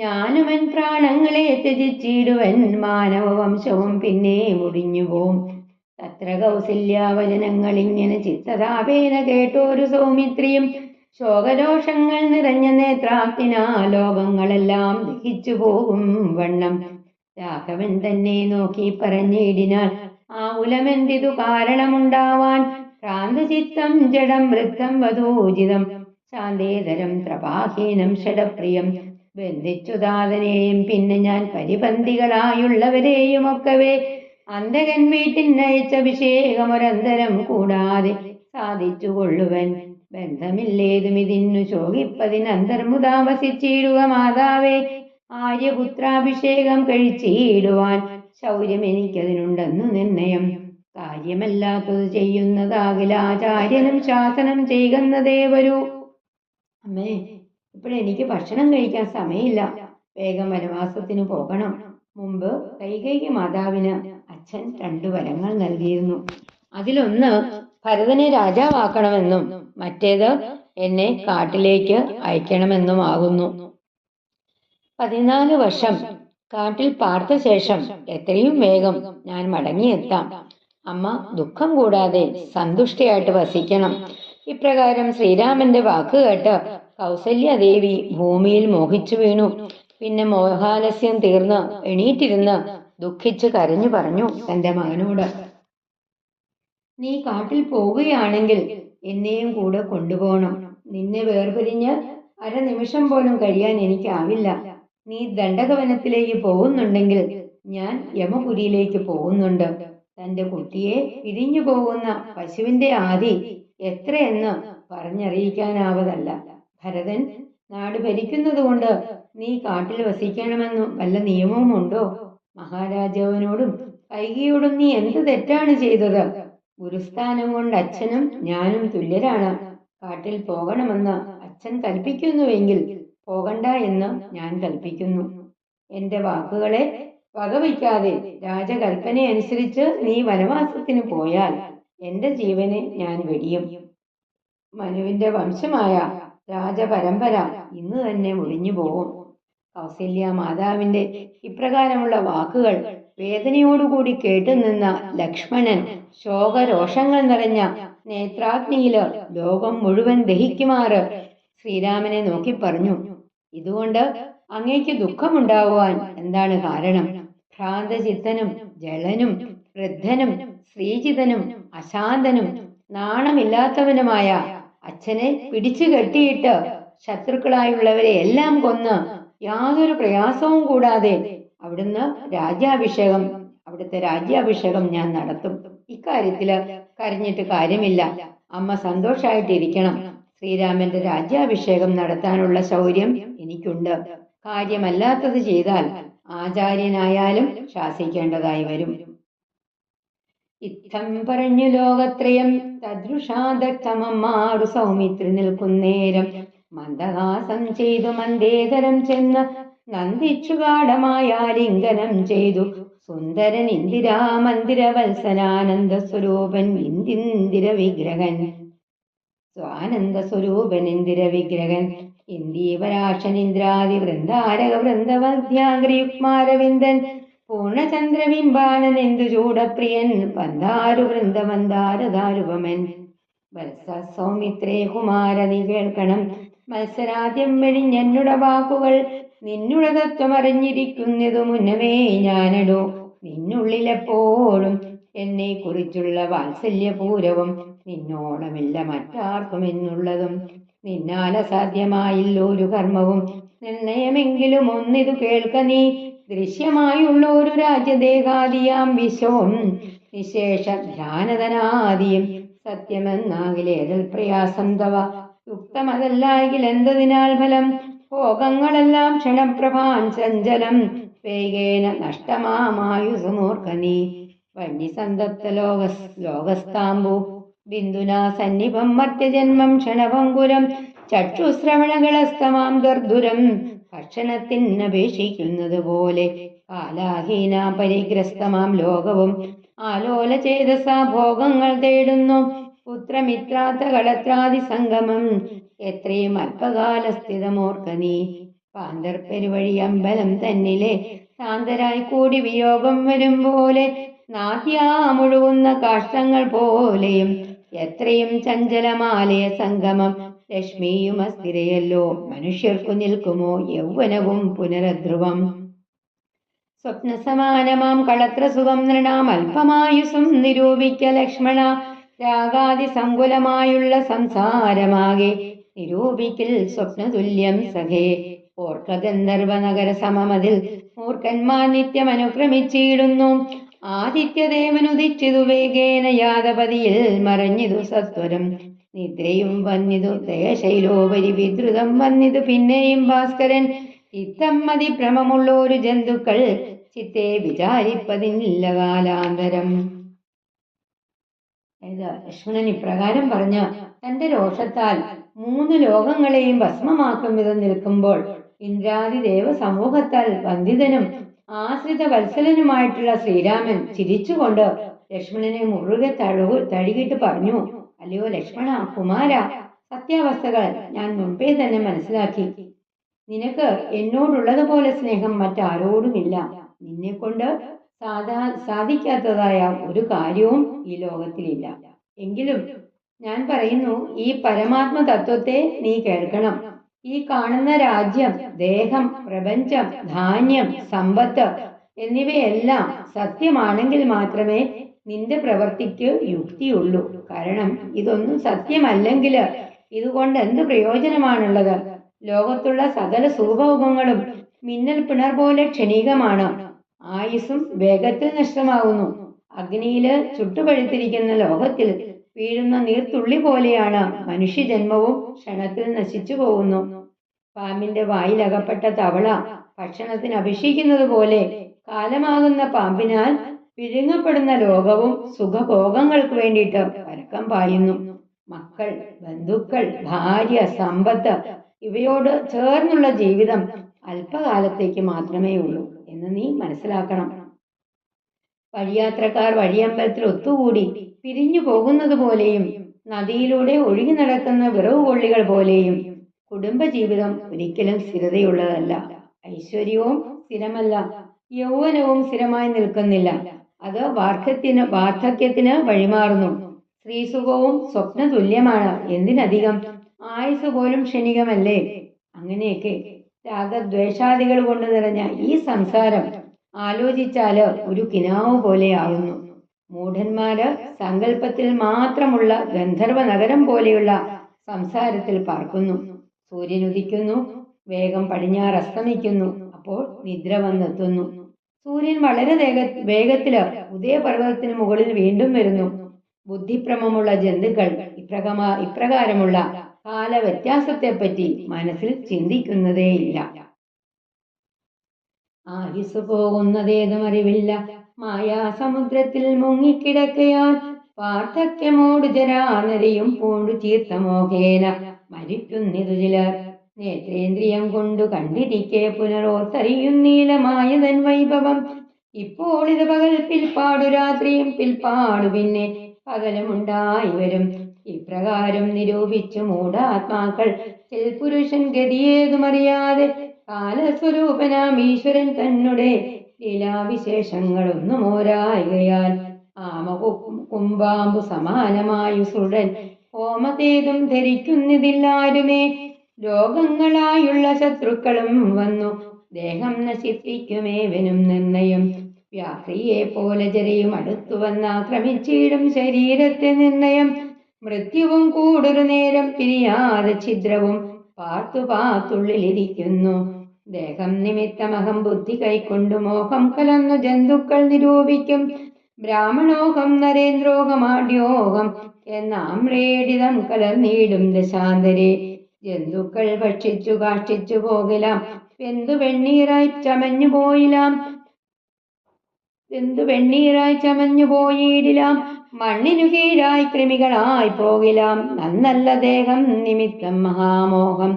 ഞാനുമൻ പ്രാണങ്ങളെ ത്യജിച്ചിടുവൻ മാനവ വംശവും പിന്നെ മുടിഞ്ഞുപോം. തത്ര കൗസല്യാവചനങ്ങൾ ഇങ്ങനെ ചിത്തതാപേന കേട്ടോരു സൗമിത്രിയും ശോകരോഷങ്ങൾ നിറഞ്ഞ നേത്രാഗ്നിനാ ലോകങ്ങളെല്ലാം ദഹിച്ചു പോകും വണ്ണം. രാഘവൻ തന്നെ നോക്കി പറഞ്ഞിടിനാൽ ആകുലമെന്തിതു കാരണമുണ്ടാവാൻ. ഭ്രാന്തചിത്തം ജഡം വൃത്തം വധൂജിതം ശാന്തേതരം ത്രപാഹീനം ഷഡപ്രിയം. ബന്ധിച്ചു താതനെയും പിന്നെ ഞാൻ പരിപന്തികളായുള്ളവരെയും ഒക്കവേ അന്തകൻ വീട്ടിനയച്ച അഭിഷേകമൊരന്തരം കൂടാതെ സാധിച്ചു കൊള്ളുവൻ. ബന്ധമില്ലേതും ഇതിന്നു ശോകിപ്പതിനന്തർമുതാവസിച്ചിടുക മാതാവേ. ആര്യപുത്രാഭിഷേകം കഴിച്ചിടുവാൻ ശൗര്യം എനിക്കതിനുണ്ടെന്നു നിർണയം. കാര്യമല്ലാത്തത് ചെയ്യുന്നതാകിൽ ആചാര്യനും ശാസനം ചെയ്യുന്നതേ വരൂ. അമ്മേ, ഇപ്പോഴെനിക്ക് ഭക്ഷണം കഴിക്കാൻ സമയമില്ല, വേഗം വനവാസത്തിന് പോകണം. മുമ്പ് കൈകേയി മാതാവിന് അച്ഛൻ 2 വരങ്ങൾ നൽകിയിരുന്നു. അതിലൊന്ന് ഭരതനെ രാജാവാക്കണമെന്നും മറ്റേത് എന്നെ കാട്ടിലേക്ക് അയക്കണമെന്നുമാകുന്നു. 14 വർഷം കാട്ടിൽ പാർത്ത ശേഷം എത്രയും വേഗം ഞാൻ മടങ്ങിയെത്താം. അമ്മ ദുഃഖം കൂടാതെ സന്തുഷ്ടയായിട്ട് വസിക്കണം. ഇപ്രകാരം ശ്രീരാമന്റെ വാക്കുകേട്ട് കൗസല്യാദേവി ഭൂമിയിൽ മോഹിച്ചു വീണു. പിന്നെ മോഹാലസ്യം തീർന്ന് എണീറ്റിരുന്ന് ദുഃഖിച്ച് കരഞ്ഞു പറഞ്ഞു തന്റെ മകനോട്, നീ കാട്ടിൽ പോവുകയാണെങ്കിൽ എന്നെയും കൂടെ കൊണ്ടുപോകണം. നിന്നെ വേർപിരിഞ്ഞ് അരനിമിഷം പോലും കഴിയാൻ എനിക്കാവില്ല. നീ ദണ്ഡകവനത്തിലേക്ക് പോകുന്നുണ്ടെങ്കിൽ ഞാൻ യമപുരിയിലേക്ക് പോകുന്നുണ്ട്. തന്റെ കുട്ടിയെ പിരിഞ്ഞു പോകുന്ന പശുവിന്റെ ആദി എത്രയെന്ന് പറഞ്ഞറിയിക്കാനാവതല്ല. ഭരതൻ നാട് ഭരിക്കുന്നത് കൊണ്ട് നീ കാട്ടിൽ വസിക്കണമെന്നു വല്ല നിയമവുമുണ്ടോ? മഹാരാജാവിനോടും കൈകേയിയോടും നീ എന്ത് തെറ്റാണ് ചെയ്തത്? ഗുരുസ്ഥാനം കൊണ്ട് അച്ഛനും ഞാനും തുല്യരാണ്. കാട്ടിൽ പോകണമെന്ന് അച്ഛൻ കൽപ്പിക്കുന്നുവെങ്കിൽ പോകണ്ട എന്ന് ഞാൻ കൽപ്പിക്കുന്നു. എന്റെ വാക്കുകളെ വകവയ്ക്കാതെ രാജകൽപ്പനയനുസരിച്ച് നീ വനവാസത്തിന് പോയാൽ എന്റെ ജീവനെ ഞാൻ വെടിയും. മനുവിന്റെ വംശമായ രാജപരമ്പര ഇന്ന് തന്നെ ഒഴിഞ്ഞു പോകും. കൗസല്യ മാതാവിന്റെ ഇപ്രകാരമുള്ള വാക്കുകൾ വേദനയോടുകൂടി കേട്ടുനിന്ന ലക്ഷ്മണൻ ശോകരോഷങ്ങൾ നിറഞ്ഞ നേത്രാഗ്നിയില് ലോകം മുഴുവൻ ദഹിക്കുമാറ് ശ്രീരാമനെ നോക്കി പറഞ്ഞു, ഇതുകൊണ്ട് അങ്ങേക്ക് ദുഃഖമുണ്ടാകുവാൻ എന്താണ് കാരണം? ഭ്രാന്തചിത്തനും ജളനും വൃദ്ധനും ശ്രീജിതനും അശാന്തനും നാണമില്ലാത്തവനുമായ അച്ഛനെ പിടിച്ചു കെട്ടിയിട്ട് ശത്രുക്കളായുള്ളവരെ എല്ലാം കൊന്ന് യാതൊരു പ്രയാസവും കൂടാതെ അവിടുത്തെ രാജ്യാഭിഷേകം ഞാൻ നടത്തും. ഇക്കാര്യത്തില് കരഞ്ഞിട്ട് കാര്യമില്ല. അമ്മ സന്തോഷായിട്ടിരിക്കണം. ശ്രീരാമന്റെ രാജ്യാഭിഷേകം നടത്താനുള്ള ശൗര്യം എനിക്കുണ്ട്. കാര്യമല്ലാത്തത് ചെയ്താൽ ആചാര്യനായാലും ശാസിക്കേണ്ടതായി വരും. ഇത്തം പറഞ്ഞു ലോകത്രയം തദൃഷാദത്തമമ്മാറു സൗമിത്രി നിൽക്കുന്നേരം മന്ദഹാസം ചെയ്തു മന്ദേതരം ചെന്ന് നന്ദിച്ചു ഗാഠമായ ലിംഗനം ചെയ്തു സുന്ദരൻ ഇന്ദിരാ മന്ദിരവത്സനാനന്ദ സ്വരൂപൻ ഇന്ദിര വിഗ്രഹൻ ഇന്ദീവരാക്ഷൻ ഇന്ദ്രാദി വൃന്ദാരക വൃന്ദവദ്യാഗ്രയുക്മാരവിന്ദൻ പൂർണ്ണചന്ദ്രബിംബാനൻ എന്തു ചൂടപ്രിയൻ പന്താരു വൃന്ദമന്ദാരദാരുപമൻ. വത്സ സൗമിത്രേ കുമാര നീ കേൾക്കണം മത്സരാദ്യം വെടിഞ്ഞെന്നുടെ വാക്കുകൾ. നിന്നുടെ തത്വം അറിഞ്ഞിരിക്കുന്നതു മുന്നമേ ഞാനടോ. നിന്നുള്ളിലെപ്പോഴും എന്നെ കുറിച്ചുള്ള വാത്സല്യപൂരവും നിന്നോണമില്ല മറ്റാർക്കും എന്നുള്ളതും. നിന്നാൽ അസാധ്യമായില്ല ഒരു കർമ്മവും നിർണയമെങ്കിലും ഒന്നിതു കേൾക്ക നീ. ദൃശ്യമായുള്ള ഒരു രാജ്യദേഹാദിയാം വിശ്വവും നിശേഷ ധ്യാനതനാദിയും സത്യമെന്നാകിലേതൽ പ്രയാസം തവ യുക്തമതല്ലായെങ്കിൽ എന്തതിനാൽ ഫലം ഭോഗങ്ങളെല്ലാം ക്ഷണപ്രഭാൻ ചഞ്ചലം വേഗേന നഷ്ടമായുസുമൂർഖ നീ വന്യസന്തപ്ത ലോകസ്ഥാംബു ബിന്ദുനാ സന്നിഭം മർത്യജന്മം ക്ഷണഭങ്കുരം ചക്ഷുശ്രവണകളസ്തമാം ദർദുരം ഭക്ഷണത്തിനപേക്ഷിക്കുന്നത് പോലെ കാലാഹീന പരിഗ്രസ്തമാം ലോകവും ആലോല ചേതസാ ഭോഗങ്ങൾ തേടുന്നു പുത്രമിത്രാത്ത കളത്രാദി സംഗമം എത്രയും അല്പകാലസ്ഥിതമോർക്ക നീ പാന്തർപ്പെരുവഴി അമ്പലം തന്നിലെ ശാന്തരായി കൂടി വിയോഗം വരും പോലെ നാദ്യാമുഴുകുന്ന കാഷ്ടങ്ങൾ പോലെയും എത്രയും ചഞ്ചലമാലയ സംഗമം ലക്ഷ്മിയും അസ്ഥിരയല്ലോ മനുഷ്യർക്കു നിൽക്കുമോ യൗവനവും പുനരധ്രുവം സ്വപ്നസമാനമാം കളത്ര സുഖം നൃണാം അല്പമായുസും നിരൂപിക്ക ലക്ഷ്മണ രാഗാദി സങ്കുലമായുള്ള സംസാരമാകെ നിരൂപിക്കൽ സ്വപ്നതുല്യം സഖേ ഓർക്കഗന്ധർവ നഗര സമമതിൽ മൂർഖന്മാർ നിത്യം അനുക്രമിച്ചിടുന്നു ആദിത്യദേവനുദിച്ചിതു വേഗേന യാദപതിയിൽ മറഞ്ഞിതു സത്വരം നിദ്രയും വന്നിതു ദയശൈലോപരി വിദ്രുതം വന്നിതു പിന്നെയും ഭാസ്കരൻ ചിത്തം അതിഭ്രമമുള്ള ഒരു ജന്തുക്കൾ ചിത്തെ വിചാരിപ്പതിനില്ല കാലാന്തരം. ലക്ഷ്മണൻ ഇപ്രകാരം പറഞ്ഞ തന്റെ രോഷത്താൽ 3 ലോകങ്ങളെയും ഭസ്മമാക്കും വിധം നിൽക്കുമ്പോൾ ഇന്ദ്രാദി ദേവ സമൂഹത്താൽ വന്ദിതനും ആശ്രിത വത്സലനുമായിട്ടുള്ള ശ്രീരാമൻ ചിരിച്ചുകൊണ്ട് ലക്ഷ്മണനെ മുറുകെ തഴുകിട്ട് പറഞ്ഞു, അല്ലയോ ലക്ഷ്മണ കുമാര, സത്യാവസ്ഥകൾ ഞാൻ മുൻപേ തന്നെ മനസ്സിലാക്കി. നിനക്ക് എന്നോടുള്ളതുപോലെ സ്നേഹം മറ്റാരോടുമില്ല. നിന്നെ കൊണ്ട് സാധിക്കാത്തതായ ഒരു കാര്യവും ഈ ലോകത്തിലില്ല. എങ്കിലും ഞാൻ പറയുന്നു, ഈ പരമാത്മ തത്വത്തെ നീ കേൾക്കണം. ഈ കാണുന്ന രാജ്യം, ദേഹം, പ്രപഞ്ചം, ധാന്യം, സമ്പത്ത് എന്നിവയെല്ലാം സത്യമാണെങ്കിൽ മാത്രമേ നിന്റെ പ്രവൃത്തിക്ക് യുക്തിയുള്ളൂ. കാരണം ഇതൊന്നും സത്യമല്ലെങ്കിൽ ഇതുകൊണ്ട് എന്ത് പ്രയോജനമാണുള്ളത്? ലോകത്തുള്ള സകല സുഖഭോഗങ്ങളും മിന്നൽ പിണർ പോലെ ക്ഷണികമാണ്. ആയുസ്സും വേഗത്തിൽ നഷ്ടമാകുന്നു. അഗ്നിയില് ചുട്ടുപഴുത്തിരിക്കുന്ന ലോകത്തിൽ വീഴുന്ന നീർത്തുള്ളി പോലെയാണ് മനുഷ്യജന്മവും ക്ഷണത്തിൽ നശിച്ചു പോകുന്നു. പാമ്പിന്റെ വായിലകപ്പെട്ട തവള ഭക്ഷണത്തിന് അഭിഷേകിക്കുന്നത് പോലെ കാലമാകുന്ന പാമ്പിനാൽ വിഴുങ്ങപ്പെടുന്ന ലോകവും സുഖഭോഗങ്ങൾക്ക് വേണ്ടിയിട്ട് പരക്കം പായുന്നു. മക്കൾ, ബന്ധുക്കൾ, ഭാര്യ, സമ്പത്ത് ഇവയോട് ചേർന്നുള്ള ജീവിതം അല്പകാലത്തേക്ക് മാത്രമേ ഉള്ളൂ എന്ന് നീ മനസ്സിലാക്കണം. വഴിയാത്രക്കാർ വഴിയമ്പലത്തിൽ ഒത്തുകൂടി പിരിഞ്ഞു പോകുന്നത് പോലെയും നദിയിലൂടെ ഒഴുകി നടക്കുന്ന വിറവ് കൊള്ളികൾ പോലെയും കുടുംബജീവിതം ഒരിക്കലും സ്ഥിരതയുള്ളതല്ല. ഐശ്വര്യവും സ്ഥിരമല്ല, യൗവനവും സ്ഥിരമായി നിൽക്കുന്നില്ല. അത് വാർദ്ധക്യത്തിന് വഴിമാറുന്നു. സ്ത്രീസുഖവും സ്വപ്ന തുല്യമാണ്. എന്തിനധികം ആയുസ് പോലും ക്ഷണികമല്ലേ? അങ്ങനെയൊക്കെ രാഗദ്വേഷാദികൾ കൊണ്ട് നിറഞ്ഞ ഈ സംസാരം ആലോചിച്ചാല് ഒരു കിനാവ് പോലെയാകുന്നു. മൂഢന്മാര് സങ്കല്പത്തിൽ മാത്രമുള്ള ഗന്ധർവ നഗരം പോലെയുള്ള സംസാരത്തിൽ പാർക്കുന്നു. സൂര്യൻ ഉദിക്കുന്നു, വേഗം പടിഞ്ഞാറ് അസ്തമിക്കുന്നു, അപ്പോൾ നിദ്ര വന്നെത്തുന്നു. സൂര്യൻ വളരെ വേഗത്തില് ഉദയപർവ്വതത്തിന് മുകളിൽ വീണ്ടും വരുന്നു. ബുദ്ധിഭ്രമമുള്ള ജന്തുക്കൾ ഇപ്രകാരമുള്ള കാലവ്യത്യാസത്തെപ്പറ്റി മനസ്സിൽ ചിന്തിക്കുന്നതേയില്ല. ആയുസ് പോകുന്നതേതും അറിവില്ല, മായാസമുദ്രത്തിൽ മുങ്ങിക്കിടക്കയാൽ വാർദ്ധക്യമോട് ജരാനരയും പൂണ്ടു ചീർത്തമോഹേന മരിക്കുന്നിതു ചിലർ. നേത്രേന്ദ്രിയം കൊണ്ടു കണ്ടിരിക്കെ പുനരോർത്തറിയുന്നീലമായതൻ വൈഭവം. ഇപ്പോൾ ഇത് പകൽ, പിൽപ്പാടു രാത്രിയും, പിൽപ്പാടു പിന്നെ പകലുമുണ്ടായി വരും. ഇപ്രകാരം നിരൂപിച്ചു മൂഢാത്മാക്കൾ പുരുഷൻ ഗതിയേതുമറിയാതെ കാലസ്വരൂപനാം ഈശ്വരൻ തന്നെ ലീലാവിശേഷങ്ങളൊന്നും ഓരായികയാൽ കുംഭാമ്പു സമാനമായുസുടൻ ഹോമതേതും ധരിക്കുന്നിതില്ലാരുമേ. രോഗങ്ങളായുള്ള ശത്രുക്കളും വന്നു ദേഹം നശിപ്പിക്കുമേവനും നിർണയം. വ്യാക്രിയെ പോലെ ജരയും അടുത്തു വന്നാക്രമിച്ചിടും ശരീരത്തെ നിർണയം. മൃത്യുവും കൂടൊരു നേരം പിരിയാതെ ഛിദ്രവും പാർത്തുള്ളിലിരിക്കുന്നു. ദേഹം നിമിത്തമഹം ബുദ്ധി കൈക്കൊണ്ടു മോഹം കലർന്നു ജന്തുക്കൾ നിരൂപിക്കും. ബ്രാഹ്മണോഹം നരേന്ദ്രോഹമാഢ്യോഹം എന്നാമ്രേഡിതം കലർന്നീടും ദശാന്തരെ. ജന്തുക്കൾ ഭക്ഷിച്ചു കാഷ്ടിച്ചു പോകലാം, വെന്തു വെണ്ണീറായി ചമഞ്ഞു പോയിടിലാം. മണ്ണിനു കീഴായി കൃമികളായി പോകിലാം. നന്നല്ല ദേഹം നിമിത്തം മഹാമോഹം.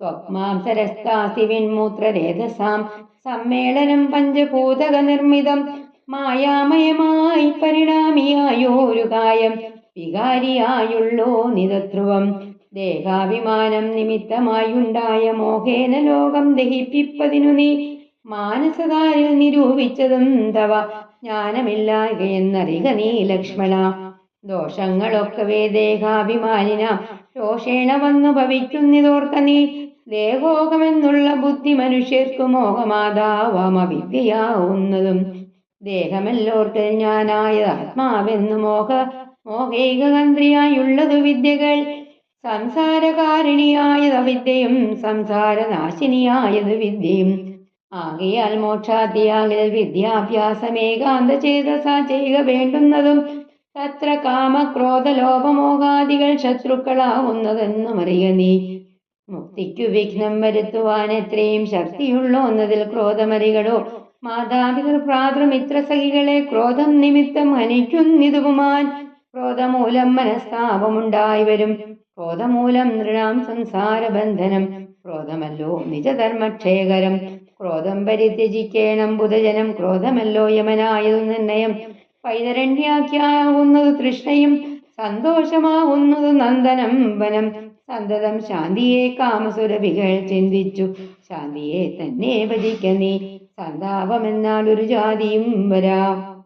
ത്വക്മാംസരസ്താസിവിൻമൂത്രരേതസാം സമ്മേളനം പഞ്ചഭൂതക നിർമ്മിതം. മായാമയമായി പരിണാമിയായോരു കായം, വികാരിയായുള്ളോ നിതധ്രുവം. ദേഹാഭിമാനം നിമിത്തമായുണ്ടായ മോഹേന ലോകം ദഹിപ്പിപ്പതിനു നീ മാനസകാരിൽ നിരൂപിച്ചതും തവ ജ്ഞാനമില്ലായകയെന്നറിക നീ ലക്ഷ്മണ. ദോഷങ്ങളൊക്കവേ ദേഹാഭിമാനിന രോഷേണ വന്നു ഭവിക്കുന്നിതോർക്ക നീ. ദേഹോഹമെന്നുള്ള ബുദ്ധി മനുഷ്യർക്കു മോഹമാതാവാം അവിദ്യയാവുന്നതും. ദേഹമെല്ലോർക്കൽ ഞാനായത് ആത്മാവെന്നു മോഹൈകതന്ത്രിയായുള്ളതു വിദ്യകൾ. സംസാരകാരിണിയായത് അവിദ്യയും സംസാരനാശിനിയായത് വിദ്യയും. ആകയാൽ മോക്ഷാദ്യാകിൽ വിദ്യാഭ്യാസമേകാന്ത ചേതസാ ചെയ്യുക വേണ്ടുന്നതും. തത്ര കാമക്രോധലോഭമോഹാദികൾ ശത്രുക്കളാവുന്നതെന്നും അറിയ നീ. മുക്തിക്കു വിഘ്നം വരുത്തുവാൻ എത്രയും ശക്തിയുള്ളോന്നതിൽ ക്രോധമറികളോ. മാതാപിതൃ ഭ്രാതൃമിത്രസഖികളെ ക്രോധം നിമിത്തം ഹനിക്കുന്നിതുപുമാൻ. ക്രോധമൂലം മനസ്താപമുണ്ടായി വരും. ക്രോധമൂലം നൃണാം സംസാരബന്ധനം. ക്രോധമല്ലോ നിജധർമ്മക്ഷയകരം. ക്രോധം പരിത്യജിക്കേണം ബുധജനം. ക്രോധമല്ലോ യമനായതു നിർണയം. വൈതരണ്യാഖ്യാവുന്നത് തൃഷ്ണയും സന്തോഷമാവുന്നത് നന്ദനം വനം. സന്തതം ശാന്തിയെ കാമസുരഭികൾ ചിന്തിച്ചു ശാന്തിയെ തന്നെ ഭജിക്ക നീ. സന്താപമെന്നാൽ ഒരു ജാതിയും വരാം.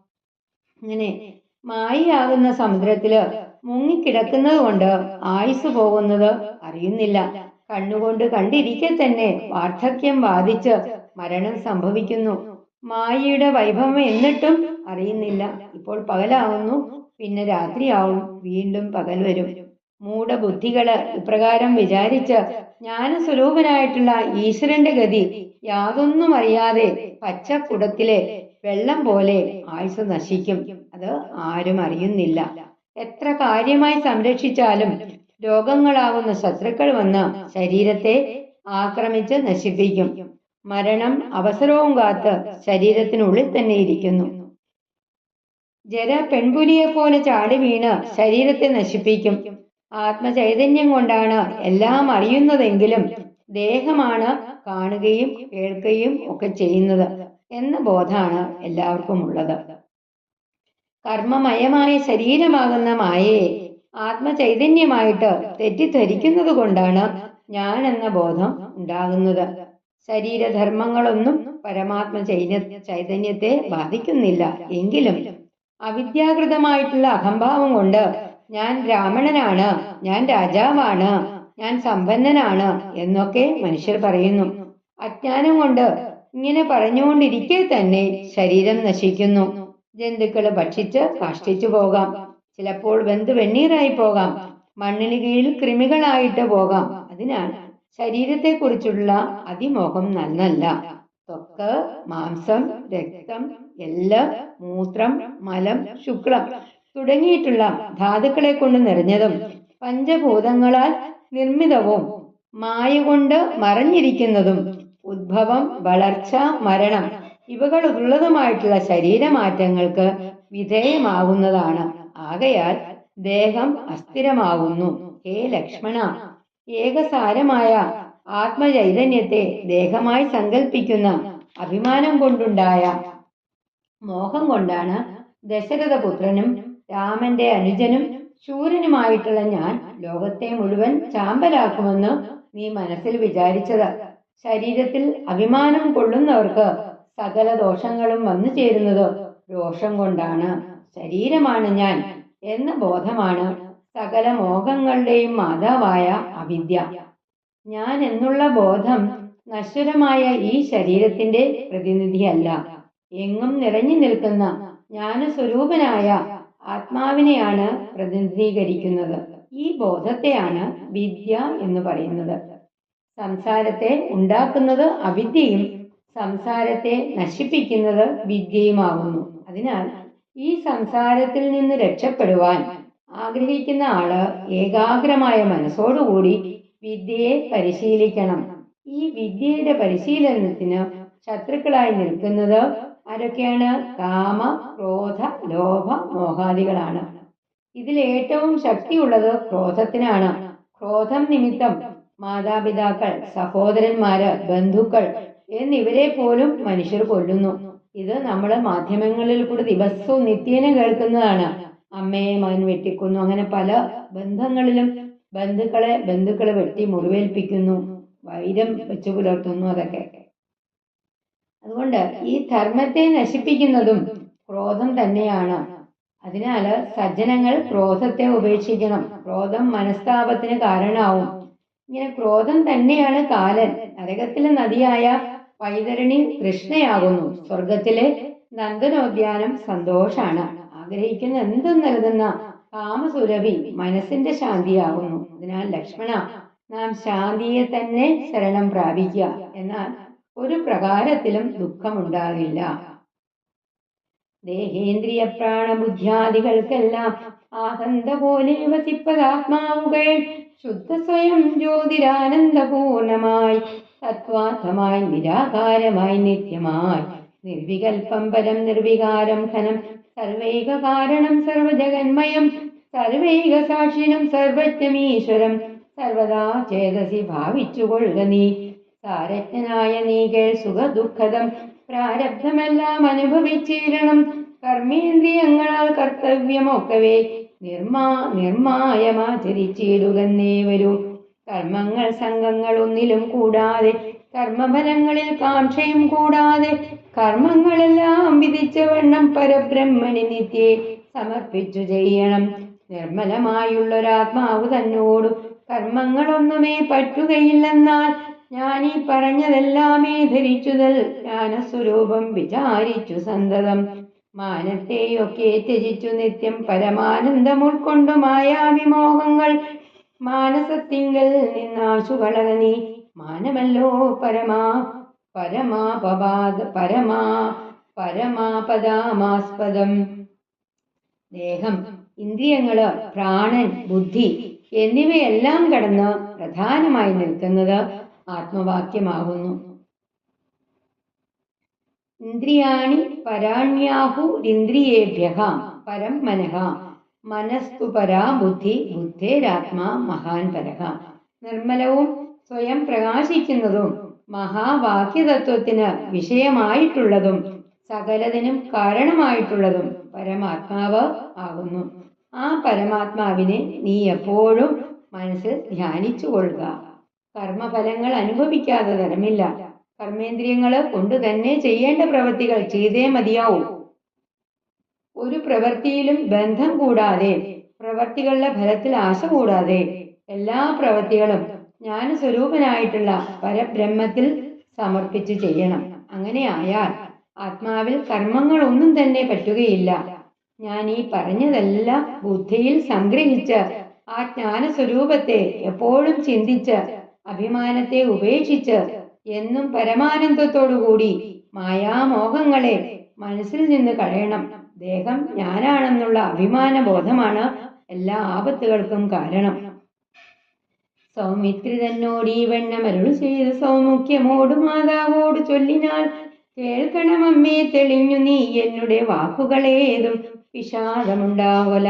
അങ്ങനെ മായയാകുന്ന സമുദ്രത്തില് മുങ്ങിക്കിടക്കുന്നത് കൊണ്ട് ആയുസ് പോകുന്നത് അറിയുന്നില്ല. കണ്ണുകൊണ്ട് കണ്ടിരിക്കെ തന്നെ വാർദ്ധക്യം ബാധിച്ച് മരണം സംഭവിക്കുന്നു. മായയുടെ വൈഭവം എന്നിട്ടും അറിയുന്നില്ല. ഇപ്പോൾ പകലാവുന്നു, പിന്നെ രാത്രിയാവും, വീണ്ടും പകൽ വരും. മൂഢബുദ്ധികള് ഇപ്രകാരം വിചാരിച്ച് ജ്ഞാനസ്വരൂപനായിട്ടുള്ള ഈശ്വരന്റെ ഗതി യാതൊന്നും അറിയാതെ പച്ചക്കുടത്തിലെ വെള്ളം പോലെ ആയുസ് നശിക്കും. അത് ആരും അറിയുന്നില്ല. എത്ര കാര്യമായി സംരക്ഷിച്ചാലും രോഗങ്ങളാകുന്ന ശത്രുക്കൾ വന്ന് ശരീരത്തെ ആക്രമിച്ച് നശിപ്പിക്കും. മരണം അവസരവും കാത്ത് ശരീരത്തിനുള്ളിൽ തന്നെ ഇരിക്കുന്നു. ജര പെൺപുലിയെ പോലെ ചാടി വീണ് ശരീരത്തെ നശിപ്പിക്കും. ആത്മചൈതന്യം കൊണ്ടാണ് എല്ലാം അറിയുന്നതെങ്കിലും ദേഹമാണ് കാണുകയും കേൾക്കുകയും ഒക്കെ ചെയ്യുന്നത് എന്ന ബോധമാണ് എല്ലാവർക്കും ഉള്ളത്. കർമ്മമയമായ ശരീരമാകുന്ന മായയെ ആത്മചൈതന്യമായിട്ട് തെറ്റിദ്ധരിക്കുന്നത് കൊണ്ടാണ് ഞാൻ എന്ന ബോധം ഉണ്ടാകുന്നത്. ശരീരധർമ്മങ്ങളൊന്നും പരമാത്മ ചൈതന്യത്തെ ബാധിക്കുന്നില്ല. എങ്കിലും അവിദ്യാകൃതമായിട്ടുള്ള അഹംഭാവം കൊണ്ട് ഞാൻ ബ്രാഹ്മണനാണ്, ഞാൻ രാജാവാണ്, ഞാൻ സമ്പന്നനാണ് എന്നൊക്കെ മനുഷ്യർ പറയുന്നു. അജ്ഞാനം കൊണ്ട് ഇങ്ങനെ പറഞ്ഞുകൊണ്ടിരിക്കെ തന്നെ ശരീരം നശിക്കുന്നു. ജന്തുക്കള് ഭക്ഷിച്ച് കാഷ്ടിച്ചു പോകാം. ചിലപ്പോൾ വെണ്ണീറായി പോകാം. മണ്ണിന് കീഴിൽ കൃമികളായിട്ട് പോകാം. അതിനാൽ ശരീരത്തെക്കുറിച്ചുള്ള അതിമോഹം നന്നല്ല. ത്വക്ക്, മാംസം, രക്തം, എല്ല്, മൂത്രം, മലം, ശുക്ലം തുടങ്ങിയിട്ടുള്ള ധാതുക്കളെ കൊണ്ട് നിറഞ്ഞതും പഞ്ചഭൂതങ്ങളാൽ നിർമ്മിതവും മായ കൊണ്ട് മറഞ്ഞിരിക്കുന്നതും ഉദ്ഭവം, വളർച്ച, മരണം ഇവകളുള്ളതുമായിട്ടുള്ള ശരീരമാറ്റങ്ങൾക്ക് വിധേയമാകുന്നതാണ്. ആകയാൽ ദേഹം അസ്ഥിരമാകുന്നു. ഹേ ലക്ഷ്മണ, ഏകസാരമായ ആത്മചൈതന്യത്തെ ദേഹമായി സങ്കല്പിക്കുന്ന അഭിമാനം കൊണ്ടുണ്ടായ മോഹം കൊണ്ടാണ് ദശരഥപുത്രനും രാമന്റെ അനുജനും ശൂരനുമായിട്ടുള്ള ഞാൻ ലോകത്തെ മുഴുവൻ ചാമ്പലാക്കുമെന്ന് നീ മനസ്സിൽ വിചാരിച്ചത്. ശരീരത്തിൽ അഭിമാനം കൊള്ളുന്നവർക്ക് സകല ദോഷങ്ങളും വന്നു ചേരുന്നത് രോഷം കൊണ്ടാണ്. ശരീരമാണ് ഞാൻ എന്ന ബോധമാണ് സകല മോഹങ്ങളുടെയും മാതാവായ അവിദ്യ. ഞാൻ എന്നുള്ള ബോധം നശ്വരമായ ഈ ശരീരത്തിന്റെ പ്രതിനിധിയല്ല. എങ്ങും നിറഞ്ഞു നിൽക്കുന്ന ജ്ഞാനസ്വരൂപനായ ആത്മാവിനെയാണ് പ്രതിനിധീകരിക്കുന്നത്. ഈ ബോധത്തെയാണ് വിദ്യ എന്ന് പറയുന്നത്. സംസാരത്തെ ഉണ്ടാക്കുന്നത് അവിദ്യയും സംസാരത്തെ നശിപ്പിക്കുന്നത് വിദ്യയുമാകുന്നു. അതിനാൽ ഈ സംസാരത്തിൽ നിന്ന് രക്ഷപ്പെടുവാൻ ആഗ്രഹിക്കുന്ന ആള് ഏകാഗ്രമായ മനസ്സോടുകൂടി വിദ്യയെ പരിശീലിക്കണം. ഈ വിദ്യയുടെ പരിശീലനത്തിന് ശത്രുക്കളായി നിൽക്കുന്നത് ആരൊക്കെയാണ്? കാമ, ക്രോധ, ലോഭ, മോഹാദികളാണ്. ഇതിൽ ഏറ്റവും ശക്തിയുള്ളത് ക്രോധത്തിനാണ്. ക്രോധം നിമിത്തം മാതാപിതാക്കൾ, സഹോദരന്മാര്, ബന്ധുക്കൾ എന്നിവരെ പോലും മനുഷ്യർ കൊല്ലുന്നു. ഇത് നമ്മൾ മാധ്യമങ്ങളിൽ കൂടെ ദിവസവും നിത്യേന കേൾക്കുന്നതാണ്. അമ്മയെ മകൻ വെട്ടിക്കുന്നു, അങ്ങനെ പല ബന്ധങ്ങളിലും ബന്ധുക്കളെ വെട്ടി മുറിവേൽപ്പിക്കുന്നു, വൈരം വെച്ചു പുലർത്തുന്നു. അതൊക്കെ അതുകൊണ്ട് ഈ ധർമ്മത്തെ നശിപ്പിക്കുന്നതും ക്രോധം തന്നെയാണ്. അതിനാല് സജ്ജനങ്ങൾ ക്രോധത്തെ ഉപേക്ഷിക്കണം. ക്രോധം മനസ്താപത്തിന് കാരണമാവും. ഇങ്ങനെ ക്രോധം തന്നെയാണ് കാലൻ. നരകത്തിലെ നദിയായ വൈതരണി കൃഷ്ണയാകുന്നു. സ്വർഗത്തിലെ നന്ദനോദ്യാനം സന്തോഷാണ്. ആഗ്രഹിക്കുന്ന എന്തും നൽകുന്ന കാമസുരഭി മനസ്സിന്റെ ശാന്തിയാകുന്നു. അതിനാൽ ലക്ഷ്മണ, നാം ശാന്തിയെ തന്നെ ശരണം പ്രാപിക്കുക. എന്നാൽ ഒരു പ്രകാരത്തിലും ദുഃഖമുണ്ടാകില്ല. ദേഹേന്ദ്രിയ പ്രാണബുദ്ധ്യാദികൾക്കെല്ലാം ആനന്ദ പോലെ വസിപ്പതാത്മാവുകൾ ശുദ്ധ സ്വയം ജ്യോതിരാനന്ദപൂർണമായി തത്വാർത്ഥമായി നിരാകാരമായി നിത്യമായി നിർവികൽപ്പം പരം നിർവികാരം ഘനം സർവൈക കാരണം സർവജഗന്മയം സർവൈക സാക്ഷിണം സർവജ്ഞമീശ്വരം സർവദാ ചേതസി ഭാവിച്ചുകൊള്ളുക നീ. സാരജ്ഞനായ നീ കേൾ സുഖദുഃഖദം പ്രാരബ്ധമെല്ലാം അനുഭവിച്ചിരണം. കർമ്മേന്ദ്രിയങ്ങളാൽ കർത്തവ്യമൊക്കവേ നിർമായമാചരിച്ചിടുകന്നേ വരൂ. കർമ്മങ്ങൾ സംഘങ്ങൾ ഒന്നിലും കൂടാതെ കർമ്മഫലങ്ങളിൽ കാംക്ഷയും കൂടാതെ കർമ്മങ്ങളെല്ലാം വിധിച്ച വണ്ണം പരബ്രഹ്മണി നിത്യേ സമർപ്പിച്ചു ചെയ്യണം. നിർമ്മലമായുള്ളൊരാത്മാവ് തന്നോടു കർമ്മങ്ങളൊന്നുമേ പറ്റുകയില്ലെന്നാൽ ഞാൻ ഈ പറഞ്ഞതെല്ലാമേ ധരിച്ചുതൽ ജ്ഞാനസ്വരൂപം വിചാരിച്ചു സന്തതം. മാനത്തെയൊക്കെ ത്യജിച്ചു നിത്യം പരമാനന്ദം ഉൾക്കൊണ്ടു മായാവിമോഹങ്ങൾ മാനസത്തിങ്കൽ നിന്നാശുകളക നീ. മാനമല്ലോ പരമാപദാമാസ്പദം. ദേഹം, ഇന്ദ്രിയങ്ങള്, പ്രാണൻ, ബുദ്ധി എന്നിവയെല്ലാം കടന്ന് പ്രധാനമായി നിൽക്കുന്നത് ആത്മവാക്യമാകുന്നു. ഇന്ദ്രിയാണി പരാണ്യാഹുരിന്ദ്രിയേഭ്യഃ പരം മനഃ മനസ്തു പരാ ബുദ്ധി ബുദ്ധേരാത്മാ മഹാൻ പരഃ. നിർമ്മലവും സ്വയം പ്രകാശിക്കുന്നതും മഹാവാക്യതത്വത്തിന് വിഷയമായിട്ടുള്ളതും സകലതിനും കാരണമായിട്ടുള്ളതും പരമാത്മാവ് ആകുന്നു. ആ പരമാത്മാവിനെ നീ എപ്പോഴും മനസ്സിൽ ധ്യാനിച്ചു കൊള്ളുക. കർമ്മഫലങ്ങൾ അനുഭവിക്കാതെ തരമില്ല. കർമ്മേന്ദ്രിയങ്ങള് കൊണ്ട് തന്നെ ചെയ്യേണ്ട പ്രവൃത്തികൾ ചെയ്തേ മതിയാവൂ. ഒരു പ്രവൃത്തിയിലും ബന്ധം കൂടാതെ, പ്രവൃത്തികളുടെ ഫലത്തിൽ ആശ കൂടാതെ എല്ലാ പ്രവൃത്തികളും ജ്ഞാനസ്വരൂപനായിട്ടുള്ള പരബ്രഹ്മത്തിൽ സമർപ്പിച്ച് ചെയ്യണം. അങ്ങനെ ആയാൽ ആത്മാവിൽ കർമ്മങ്ങൾ ഒന്നും തന്നെ പറ്റുകയില്ല. ഞാൻ ഈ പറഞ്ഞതെല്ലാം ബുദ്ധിയിൽ സംഗ്രഹിച്ച് ആ ജ്ഞാനസ്വരൂപത്തെ എപ്പോഴും ചിന്തിച്ച് അഭിമാനത്തെ ഉപേക്ഷിച്ച് എന്നും പരമാനന്ദത്തോടുകൂടി മായാമോഹങ്ങളെ മനസ്സിൽ നിന്ന് കളയണം. ദേഹം ഞാനാണെന്നുള്ള അഭിമാന ബോധമാണ് എല്ലാ ആപത്തുകൾക്കും കാരണം. സൗമിത്രി തന്നോട് ഈ വണ്ണമരുളു ചെയ്ത് സൗമുഖ്യമോട് മാതാവോട് ചൊല്ലിനാൽ കേൾക്കണമമ്മേ തെളിഞ്ഞു നീ എന്നുടെ വാക്കുകളേതും വിഷാദമുണ്ടാവല.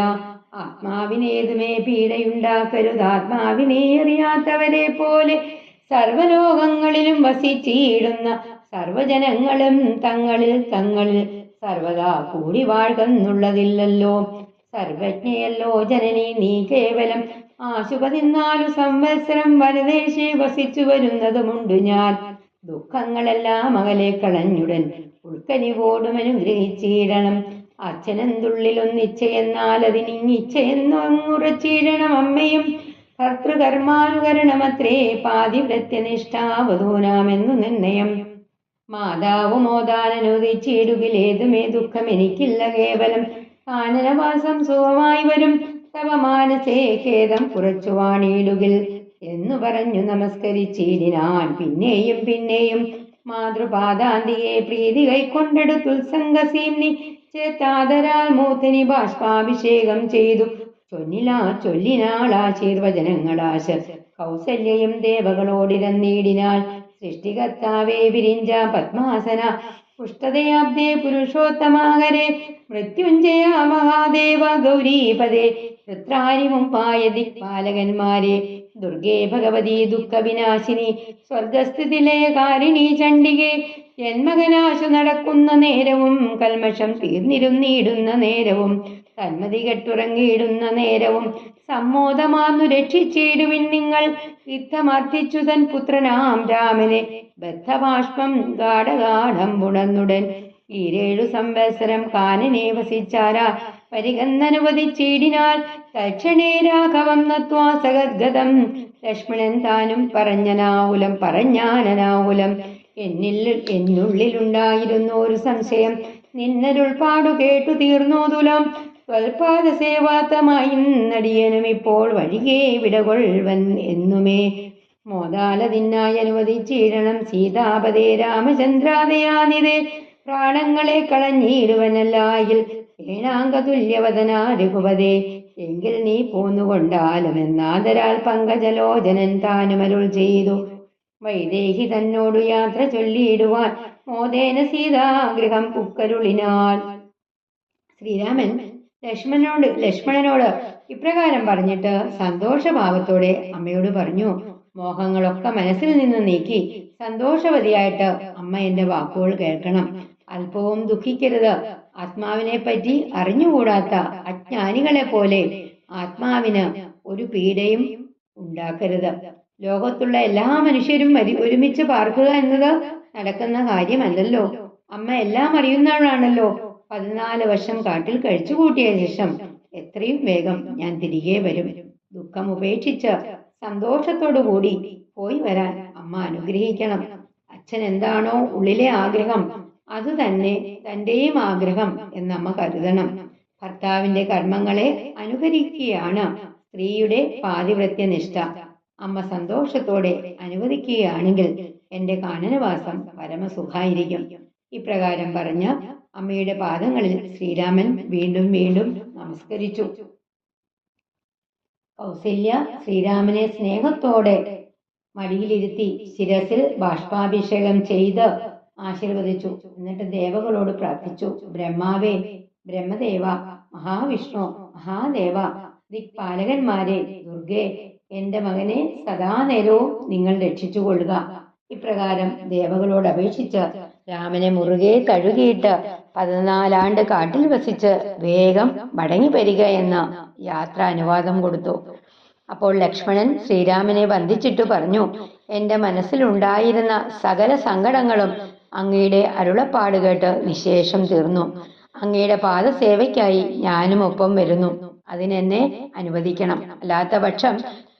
ആത്മാവിനേതുമേ പീഡയുണ്ടാക്കരുത്. ആത്മാവിനെ അറിയാത്തവരെ പോലെ സർവലോകങ്ങളിലും വസിച്ചിടുന്ന സർവജനങ്ങളും തങ്ങളിൽ സർവദാ കൂടി വാഴ്കെന്നുള്ളതില്ലല്ലോ. സർവജ്ഞയല്ലോ ജനനി നീ കേവലം. 14 സംവത്സരം വനദേശേ വസിച്ചു വരുന്നതുമുണ്ട് ഞാൻ. ദുഃഖങ്ങളെല്ലാം അകലെ കളഞ്ഞുടൻ ഉൾക്കനിവോടും അനുഗ്രഹിച്ചിടണം. അച്ഛനെന്തുള്ളിലൊന്നിച്ചയെന്നാൽ അതിനിങ്ങിച്ചയെന്നുറച്ചിടണം. അമ്മയും ഭർത്തൃകർമാനുകരണമത്രേ പാതിവ്രത്യനിഷ്ഠാവധൂനാമെന്നു നിർണയം. മാതാവ് മോദാനനുദിച്ചിടുകിലേതുമേ ദുഃഖം എനിക്കില്ല കേവലം. കാനനവാസം സുഖമായി വരും തവ മാനസേ ഖേദം കുറച്ചു വാണിയിടുകിൽ. എന്നു പറഞ്ഞു നമസ്കരിച്ചിടിനാൻ. പിന്നെയും പിന്നെയും മാതൃപാദാന്തിയെ പ്രീതി കൈക്കൊണ്ടെടുത്തുത്സംഗസീംനി ചേത്താദരാൽ മൂർധനി ബാഷ്പാഭിഷേകം ചെയ്തു ചൊല്ലിനാളാശീർവചനങ്ങളാശ കൗസല്യയും ദേവകളോടിരന്നീടിനാൾ. സൃഷ്ടികർത്താവേ വിരിഞ്ച പത്മാസന പുഷ്ടതയാബ്ദേ പുരുഷോത്തമാകരെ മൃത്യുഞ്ജയ മഹാദേവ ഗൗരീപദേ രുദ്രാരിമുമ്പായ ദിക്പാലകന്മാരെ ദുർഗേ ഭഗവതി ദുഃഖവിനാശിനി സ്വർഗസ്ഥിതിലയകാരിണി ചണ്ഡികെ ജന്മകനാശു നടക്കുന്ന നേരവും കൽമഷം തീർന്നിരുന്നിടുന്ന നേരവും തന്മതി കെട്ടുറങ്ങിയിടുന്ന നേരവും സമ്മോദമാർന്നു രക്ഷിച്ചിടുവിൻ നിങ്ങൾ. യുദ്ധമർത്ഥിച്ചു തൻ പുത്രനാം രാമനെ ബദ്ധബാഷ്പം ഗാഠഗാഠം പുണർന്നുടൻ 7 സംവത്സരം കാനനെ വസിച്ചാരാ പരിഗന്നനുവദിച്ചിടിനാൽ. തൽക്ഷണേ രാഘവം നത്വാ സഗദ്ഗതം ലക്ഷ്മണൻ താനും പറഞ്ഞാനനാകുലം എന്നുള്ളിലുണ്ടായിരുന്നു ഒരു സംശയം. നിന്നരുൾപാടു കേട്ടു തീർന്നോതുലം സ്വൽപാദ സേവാത്തമായി നടിയനും ഇപ്പോൾ വഴികെ വിടകൊൾവൻ എന്നുമേ. മോദാലതിനായി അനുവദിച്ചിടണം സീതാപതേ രാമചന്ദ്രാദയാനിതേ പ്രാണങ്ങളെ കളഞ്ഞിടുവനല്ലായിൽ ഏണാംഗതുല്യവദനാ രഘുപതേ എങ്കിൽ നീ പോന്നുകൊണ്ടാലുമെന്നാദരാൽ പങ്കജലോചനൻ താനുമരുൾ ചെയ്തു. വൈദേഹി തന്നോടു യാത്ര ചൊല്ലിയിടുവാൻ മോദേന സീതാഗൃഹം പുക്കരുളിനാൽ. ശ്രീരാമൻ ലക്ഷ്മണനോട് ഇപ്രകാരം പറഞ്ഞിട്ട് സന്തോഷഭാവത്തോടെ അമ്മയോട് പറഞ്ഞു. മോഹങ്ങളൊക്കെ മനസ്സിൽ നിന്ന് നീക്കി സന്തോഷവതിയായിട്ട് അമ്മ എന്റെ വാക്കുകൾ കേൾക്കണം. അല്പവും ദുഃഖിക്കരുത്. ആത്മാവിനെ പറ്റി അറിഞ്ഞുകൂടാത്ത അജ്ഞാനികളെ പോലെ ആത്മാവിന് ഒരു പീഡയും ഉണ്ടാക്കരുത്. ലോകത്തുള്ള എല്ലാ മനുഷ്യരും ഒരുമിച്ച് പാർക്കുക എന്നത് നടക്കുന്ന കാര്യമല്ലല്ലോ. അമ്മ എല്ലാം അറിയുന്നവളാണല്ലോ. 14 വർഷം കാട്ടിൽ കഴിച്ചുകൂട്ടിയ ശേഷം എത്രയും വേഗം ഞാൻ തിരികെ വരും. ദുഃഖം ഉപേക്ഷിച്ച് സന്തോഷത്തോടു കൂടി പോയി വരാൻ അമ്മ അനുഗ്രഹിക്കണം. അച്ഛൻ എന്താണോ ഉള്ളിലെ ആഗ്രഹം അത് തന്നെ തന്റെയും ആഗ്രഹം എന്നമ്മ കരുതണം. ഭർത്താവിന്റെ കർമ്മങ്ങളെ അനുകരിക്കുകയാണ് സ്ത്രീയുടെ പാതിവ്രത്യനിഷ്ഠ. അമ്മ സന്തോഷത്തോടെ അനുവദിക്കുകയാണെങ്കിൽ എന്റെ കാനനവാസം പരമസുഖായിരിക്കും. ഇപ്രകാരം പറഞ്ഞ് അമ്മയുടെ പാദങ്ങളിൽ ശ്രീരാമൻ വീണ്ടും വീണ്ടും നമസ്കരിച്ചു. കൗസല്യ ശ്രീരാമനെ സ്നേഹത്തോടെ മടിയിലിരുത്തി ശിരസിൽ ബാഷ്പാഭിഷേകം ചെയ്ത് ആശീർവദിച്ചു. എന്നിട്ട് ദേവകളോട് പ്രാർത്ഥിച്ചു. ബ്രഹ്മാവേ, ബ്രഹ്മദേവ, മഹാവിഷ്ണു, മഹാദേവ, ദിക്പാലകന്മാരെ, ദുർഗേ, എന്റെ മകനെ സദാനേരവും നിങ്ങൾ രക്ഷിച്ചുകൊള്ളുക. ഇപ്രകാരം ദേവകളോട് അപേക്ഷിച്ച് രാമനെ മുറുകെ തഴുകിയിട്ട് 14 ആണ്ട് കാട്ടിൽ വസിച്ച് വേഗം മടങ്ങി വരിക എന്ന യാത്ര അനുവാദം കൊടുത്തു. അപ്പോൾ ലക്ഷ്മണൻ ശ്രീരാമനെ വന്ദിച്ചിട്ടു പറഞ്ഞു. എന്റെ മനസ്സിലുണ്ടായിരുന്ന സകല സങ്കടങ്ങളും അങ്ങയുടെ അരുളപ്പാട് കേട്ട് നിശേഷം തീർന്നു. അങ്ങയുടെ പാദസേവയ്ക്കായി ഞാനും ഒപ്പം വരുന്നു. അതിനെന്നെ അനുവദിക്കണം. അല്ലാത്ത പക്ഷം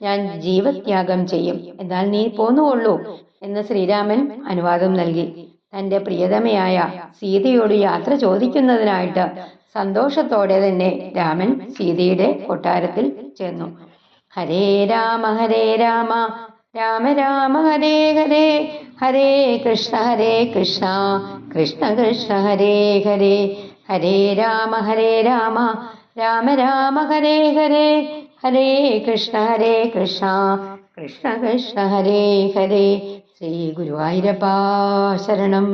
ഞാൻ ജീവത്യാഗം ചെയ്യും. എന്നാൽ നീ പോന്നുകൊള്ളൂ എന്ന് ശ്രീരാമൻ അനുവാദം നൽകി. തന്റെ പ്രിയതമയായ സീതയോട് യാത്ര ചോദിക്കുന്നതിനായിട്ട് സന്തോഷത്തോടെ തന്നെ രാമൻ സീതയുടെ കൊട്ടാരത്തിൽ ചെന്നു. ഹരേ രാമ രാമ രാമ ഹരേ ഹരേ, ഹരേ കൃഷ്ണ കൃഷ്ണ കൃഷ്ണ ഹരേ ഹരേ, ഹരേ രാമ രാമ രാമ ഹരേ ഹരേ, ഹരേ കൃഷ്ണ കൃഷ്ണ കൃഷ്ണ ഹരേ ഹരേ. ശ്രീ ഗുരുവായൂരപ്പാ ശരണം.